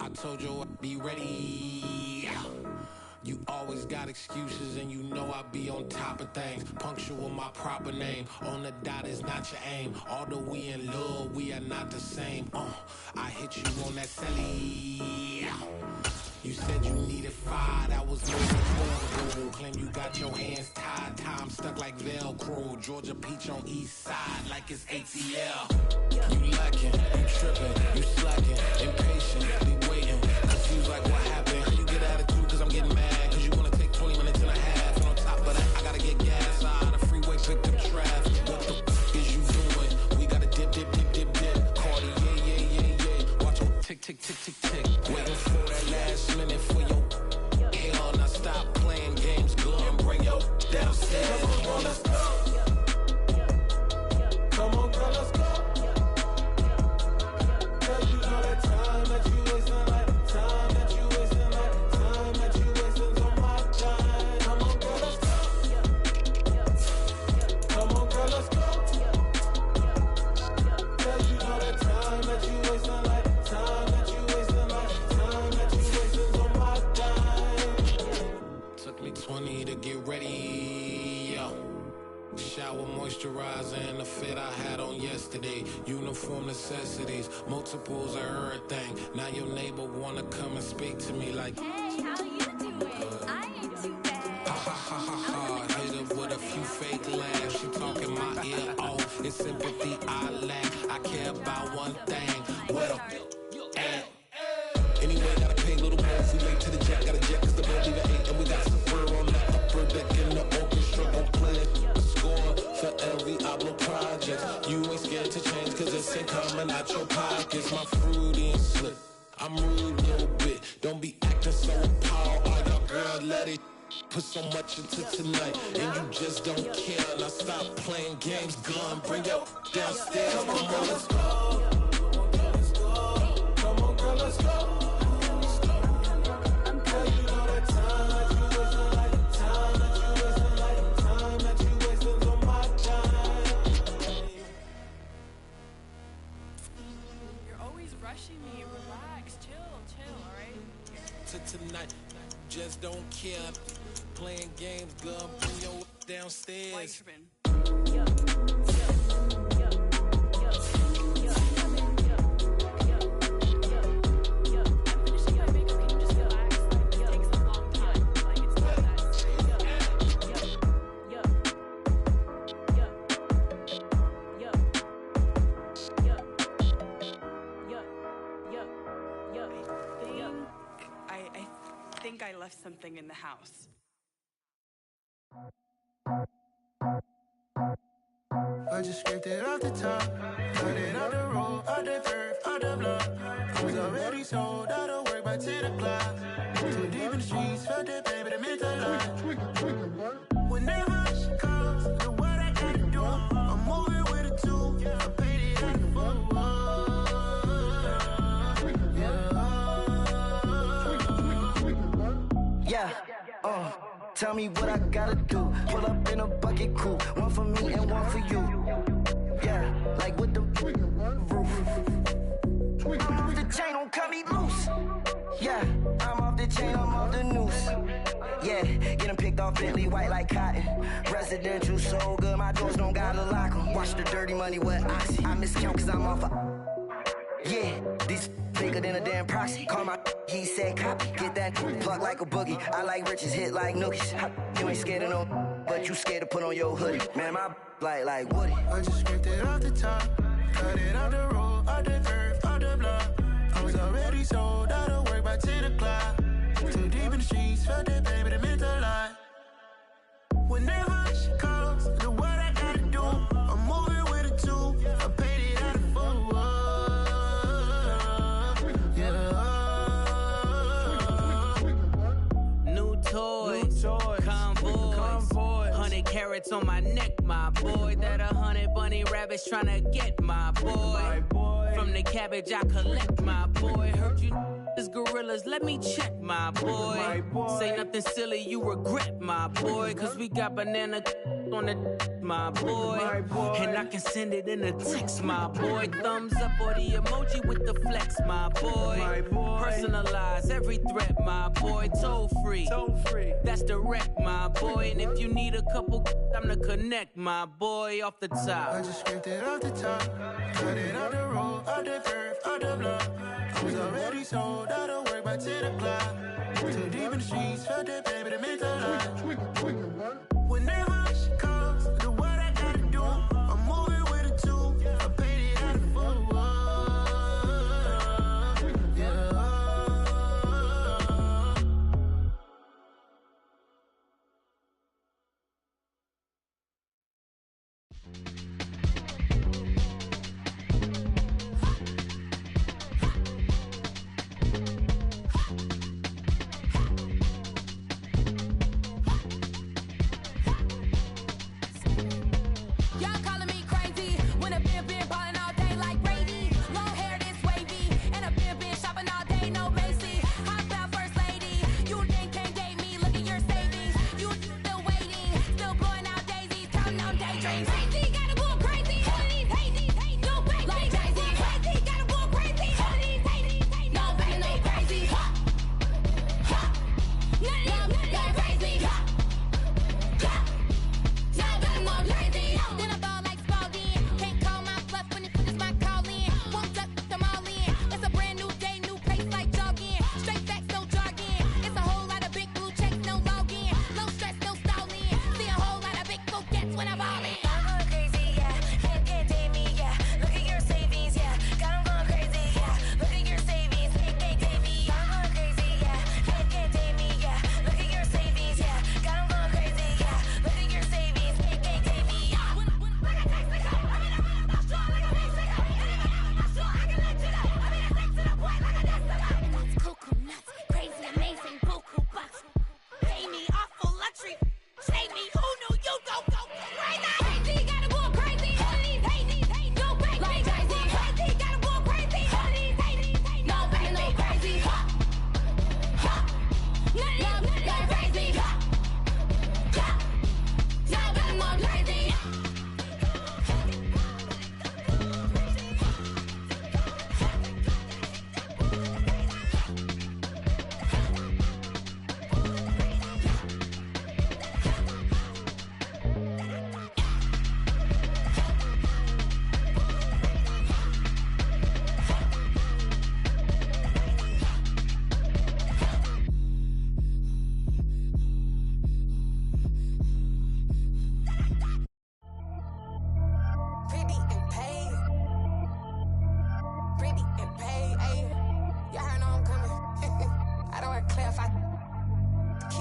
S4: I told you I'd be ready. You always got excuses and you know I be on top of things. Punctual my proper name. On the dot is not your aim. Although we in love, we are not the same. I hit you on that celly. You said you needed 5, that was more than 12. Claim you got your hands tied, time stuck like Velcro. Georgia Peach on east side like it's ATL. You lacking, you tripping, you slacking, impatient, waiting. Confused like what happened. You get attitude cause I'm getting mad. Cause you wanna take 20 minutes and a half. And on top of that, I gotta get gas out of the freeway, pick up traffic. What the f is you doing? We gotta dip. Cardi, yeah. Watch your tick. Waiting for that last minute for your hell. Now stop playing games, go and bring your downstairs. Come on, let's go. Come on, girl, let's go. Cause you know that time that you wasting, like time that you wasting, like time that you wasting on my time. Come on, girl, let's go. Come on, girl, let's go. Cause you know that time that you wasting, like time that you wasting, like time that you wasting on my time. Took me 20 to get ready, yo. Shower moisturizer and the fit I had on yesterday. Uniform necessities, multiples of everything. Now your neighbor wanna come and speak to me like,
S5: hey, how you doing? I ain't too bad.
S4: ha. Hit her with a few fake laughs. She talking my ear off. It's sympathy I lack. I care about one thing. Where the at? Anyway, gotta pay a little more. If we late to the jet, got a jet cause the boat leave at 8. And we got Safir on the upper deck in the orchestra. Gon' play a score for every Ablo project. You ain't scared to change cause it's ain't coming out your pockets. My fruity and slick. I'm rude a little bit. Don't be acting so appalled. Oh, your girl, let it put so much into tonight. And you just don't care. Now stop playing games. Gun, bring your downstairs. Come on, girl, let's go. Come on, girl, let's go. Rushing me, relax, chill, all right? Tonight, just don't care. not playing games, girl. Bring your downstairs.
S6: I think I left something in the house.
S7: I just scraped it off the top, cut it out the road, out the curve, out the block. I was already sold out of work by 10 o'clock. Too deep in the streets, felt that baby, the mental lie. Whenever she calls, the what I gotta do, I'm moving with a two. I paid it out the full.
S8: Yeah, tell me what I gotta do. Pull up in a bucket coupe, one for me and one for you. Yeah, like with the roof. I'm off the chain, don't cut me loose. Yeah, I'm off the chain, I'm off the noose. Yeah, getting picked off Bentley, white like cotton. Residential, so good, my doors don't gotta lock 'em. Watch the dirty money with Oxy. I miscount cause I'm off yeah, these bigger than a damn proxy. Call my he said copy. Get that plug like a boogie. I like riches, hit like nookies. You ain't scared of no, but you scared to put on your hoodie. Man, my like Woody.
S7: I just scraped it off the top, cut it out the road, out the curve, out the block. I was already sold out of work by 10 o'clock. Too deep in the streets, felt that baby, the mental lie. Whenever she calls, the what I gotta do, I'm moving with a two. I paid it out of full.
S9: Toys, convoy, 100 carats on my neck, my boy. That 100 bunny rabbits tryna get my boy. From the cabbage I collect, my boy. Heard you is gorillas, let me check, my boy. Say nothing silly, you regret, my boy. Cause we got banana on the my boy. And I can send it in a text, my boy. Thumbs up or the emoji with the flex, my boy. Personalize every threat, my boy. Toll free, that's direct, my boy. And if you need a couple, I'm the connect, my boy. Off the top,
S7: I just scraped it off the top, cut it out the road, out the curve, out the block. I was already sold out of work by 10 o'clock. Too deep in the streets, felt that baby, the mental lie. Whenever she calls, the what I gotta do, I'm moving with a two. I paid it out of full.
S5: Crazy, gotta go.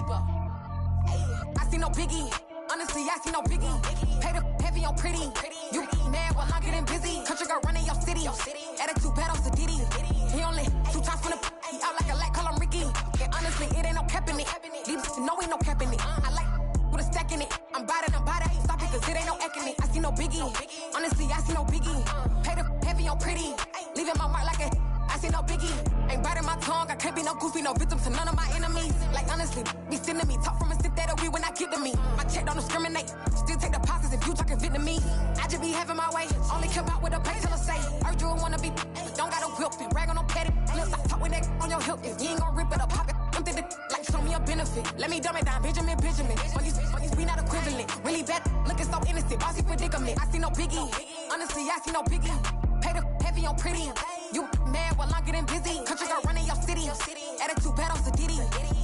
S10: keeper. I see no biggie. Honestly, I see no biggie. Pay the heavy on pretty. You mad while I'm getting busy. Country girl running your city. Attitude bad on Sadidi. He only 2 times from the he out like a light, call him Ricky. And honestly, it ain't no cap in it. These know ain't no cap in it. I like with a stack in it. I'm by that. Stop it, cause it ain't no eck in it. I see no biggie. Honestly, I see no biggie. Pay the heavy on pretty. Leaving my mark like a I see no biggie. Ain't biting my tongue. I can't be no goofy, no victim to none of my enemies. Like honestly, be sending me talk from a sit that'll be when I get to me. My check don't discriminate. Still take deposits if you talking Vietnamese. I just be having my way. Only care about what the pay tell her say. Heard you wanna be, don't got no whip and rag on no petty. Lips, I talk with that on your hip. If you ain't gon' rip it up, pop it. I'm thinking like show me a benefit. Let me dumb it down, Benjamin. When you we not equivalent. Really bad, looking so innocent. Bossy predicament. I see no biggie. Honestly, I see no biggie. Pay the heavy on pretty. You mad while I'm getting busy. Country girl running your city. Attitude bad on Sadidi.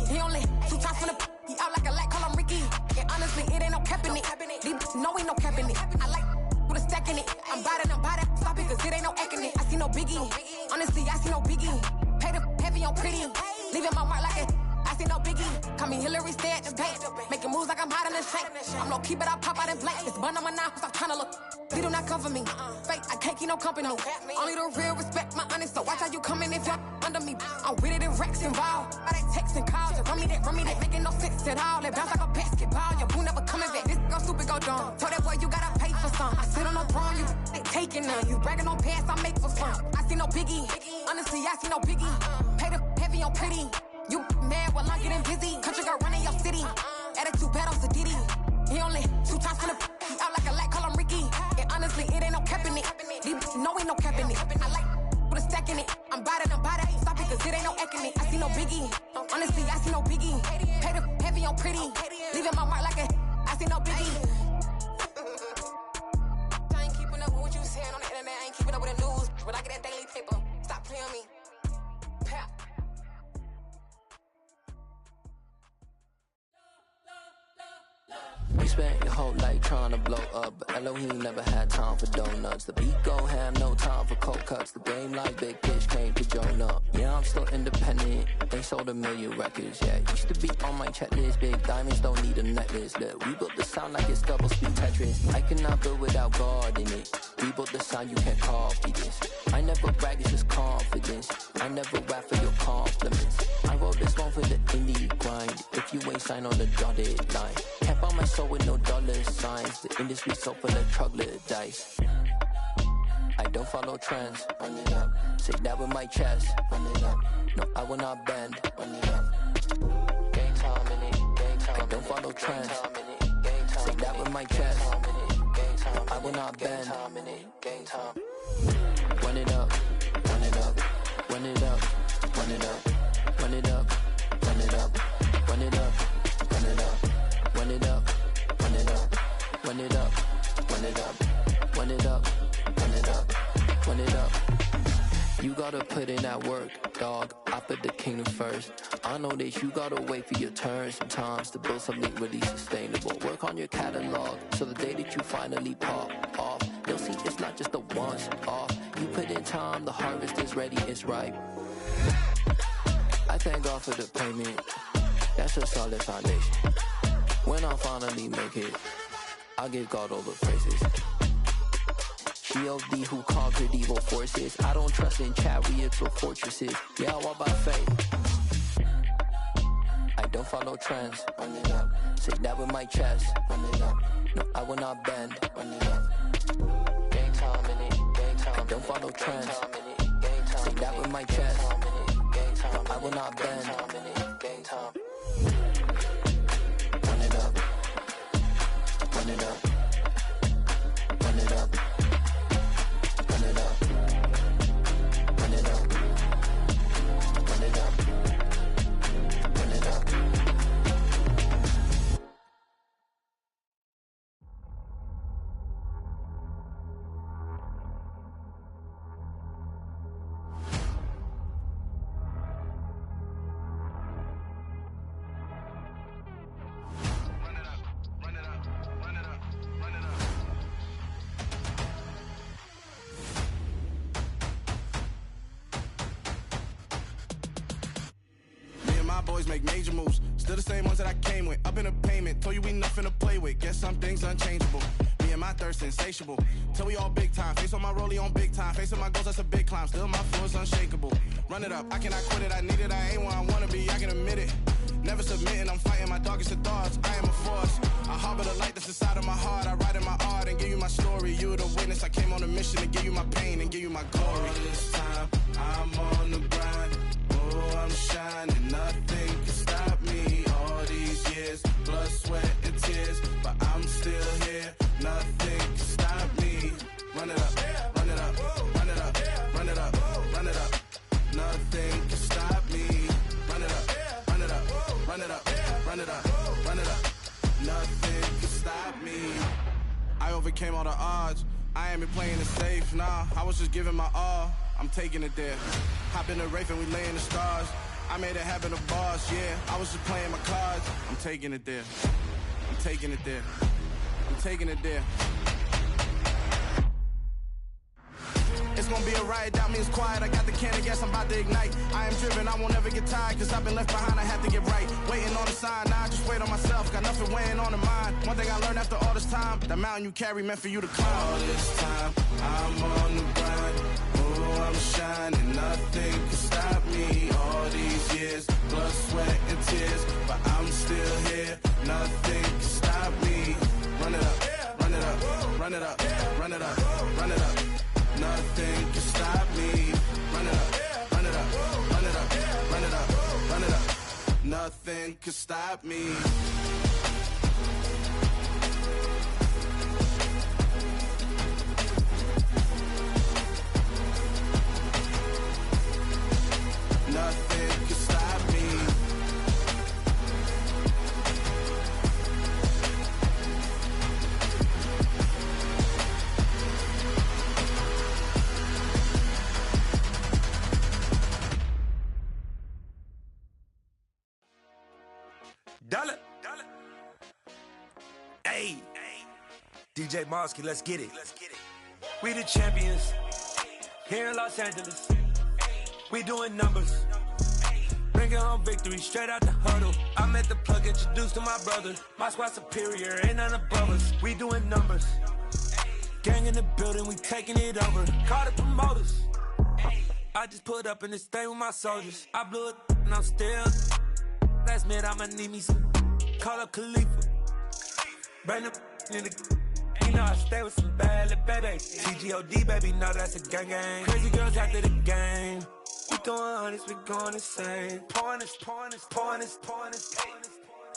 S10: He only 2 times from the he out like a light, call him Ricky. And honestly, it ain't no cap in it. These know ain't no cap in it. I like with a stack in it. I'm by that. Stop it, cause it ain't no eck in it. I see no biggie. Honestly, I see no biggie. Pay the heavy on pretty. Leaving my mark like a I see no biggie. Call me Hillary, stay at the bank. Making moves like I'm hiding in shank. I'm low key, but I pop out in blank. It's bun on my knife, stop trying to look. They do not cover me. Fake, I can't keep no company. Only the real respect my honest. So watch how you coming if you're under me. I'm with it in Rex involved. I they texting calls. Just run me that. Making no sense at all. They bounce like a basketball. Your boo never coming back. This go stupid, go dumb. Told that boy you gotta pay for some. I sit on no throne, you they taking none. You bragging on pants, I make for fun. I see no biggie. Honestly, I see no biggie. Pay the heavy on pretty. You mad while I'm getting busy. Country girl running your city. Attitude bad on Sadidi. He only 2 times from the he out like a light, call him Ricky. And honestly, it ain't no cap in it. These know ain't no cap in it. I like with a stack in it. I'm by that. Stop it, cause it ain't no eck in it. I see no biggie. Honestly, I see no biggie. Pay the heavy on pretty. Leaving my mark like a I see no biggie. I ain't keeping up with what you saying on the internet. I ain't keeping up with the news. But I get that daily paper. Stop playing me. Pap.
S11: We spent your whole life trying to blow up, but Elohim never had time for donuts. The beat go ham, no time for cold cuts. The game like Big Fish came to Jonah. Yeah, I'm still independent. They sold 1 million records. Yeah, used to be on my checklist. Big diamonds don't need a necklace. Look, we built the sound like it's double speed Tetris. I cannot build without God in it. We built the sound, you can't copy this. I never brag, it's just confidence. I never rap for your compliments. I wrote this one for the indie grind. If you ain't signed on the dotted line, can't buy my soul with no dollar signs. The industry so full of troglodytes. I don't follow trends. Run it up. Say that with my chest. Run it up. No, I will not bend. Run it up. Game time in it. Game time. I don't follow trends. Say that with my chest. No, I will not bend. Game time. Run it up. Run it up. Run it up. Run it up. Run it up. Run it up. Run it up. Run it up. Run it up. Run it up. Run it up. Run it up. Run it up. Run it up. Run it up. You gotta put in that work, dog. I put the kingdom first. I know that you gotta wait for your turn sometimes to build something really sustainable. Work on your catalog, so the day that you finally pop off, you'll see it's not just a once off. You put in time, the harvest is ready, it's ripe. I thank God for the payment. That's a solid foundation. When I finally make it, I'll give God all the praises. G.O.D. who conquered evil forces. I don't trust in chariots or fortresses. Yeah, I walk by faith. I don't follow trends. Run it up. Say that with my chest. Run it up. No, I will not bend. Run it up. Game time in it. Game time. I don't follow trends. Say that with my chest. No, I will not bend. Game time. Run it up. Run it up. Run it up. Run it up. Run it up. Run it up. Run it up.
S7: always make major moves. Still the same ones that I came with. Up in a payment, told you we nothing to play with. Guess some things unchangeable. Me and my thirst insatiable. Till we all big time. Face on my rollie on big time. Facing my goals, that's a big climb. Still my flow is unshakable. Run it up, I cannot quit it. I need it, I ain't where I wanna be, I can admit it. Never submitting, I'm fighting my darkest of thoughts. I am a force. I harbor the light that's inside of my heart. I write in my art and give you my story. You the witness, I came on a mission to give you my pain and give you my glory. All this time, I'm on the grind. Oh, I'm shining, nothing can stop me. All these years, blood, sweat, and tears, but I'm still here. Nothing can stop me. Run it up, run it up, run it up, run it up, run it up. Nothing can stop me. Run it up, run it up, run it up, run it up, run it up. Nothing can stop me. I overcame all the odds. I ain't been playing it safe, nah. I was just giving my all. I'm taking it there. Hop in the Wraith and we lay in the stars. I made it happen to bars, yeah. I was just playing my cards. I'm taking it there. I'm taking it there. I'm taking it there. It's gonna be a riot, doubt me it's quiet. I got the can of gas, I'm about to ignite. I am driven, I won't ever get tired, cause I've been left behind, I have to get right. Waiting on the sign, now I just wait on myself, got nothing weighing on the mind. One thing I learned after all this time, the mountain you carry meant for you to climb. All this time, I'm on the grind. Oh, I'm shining, nothing can stop me. All these years, blood, sweat, and tears, but I'm still here. Nothing can stop me. Run it up, run it up, run it up, run it up, run it up. Nothing can stop me. Run it up, run it up, run it up, run it up, run it up. Nothing can stop me. Nothing can stop me.
S12: Dollar. Hey. DJ Mosky, let's get it. We the champions here in Los Angeles. We doing numbers. Bringing home victory straight out the huddle. I'm at the plug, introduced to my brother. My squad superior, ain't none above us. We doing numbers. Gang in the building, we taking it over. Call the promoters. I just put up in this thing with my soldiers. I blew it and I'm still. Last minute, I'ma need me some. Call up Khalifa. Bring them in the. You know I stay with some bad little baby. TGOD, baby, no, that's a gang gang. Crazy girls after the game. We going honest, we going insane. Pouring this.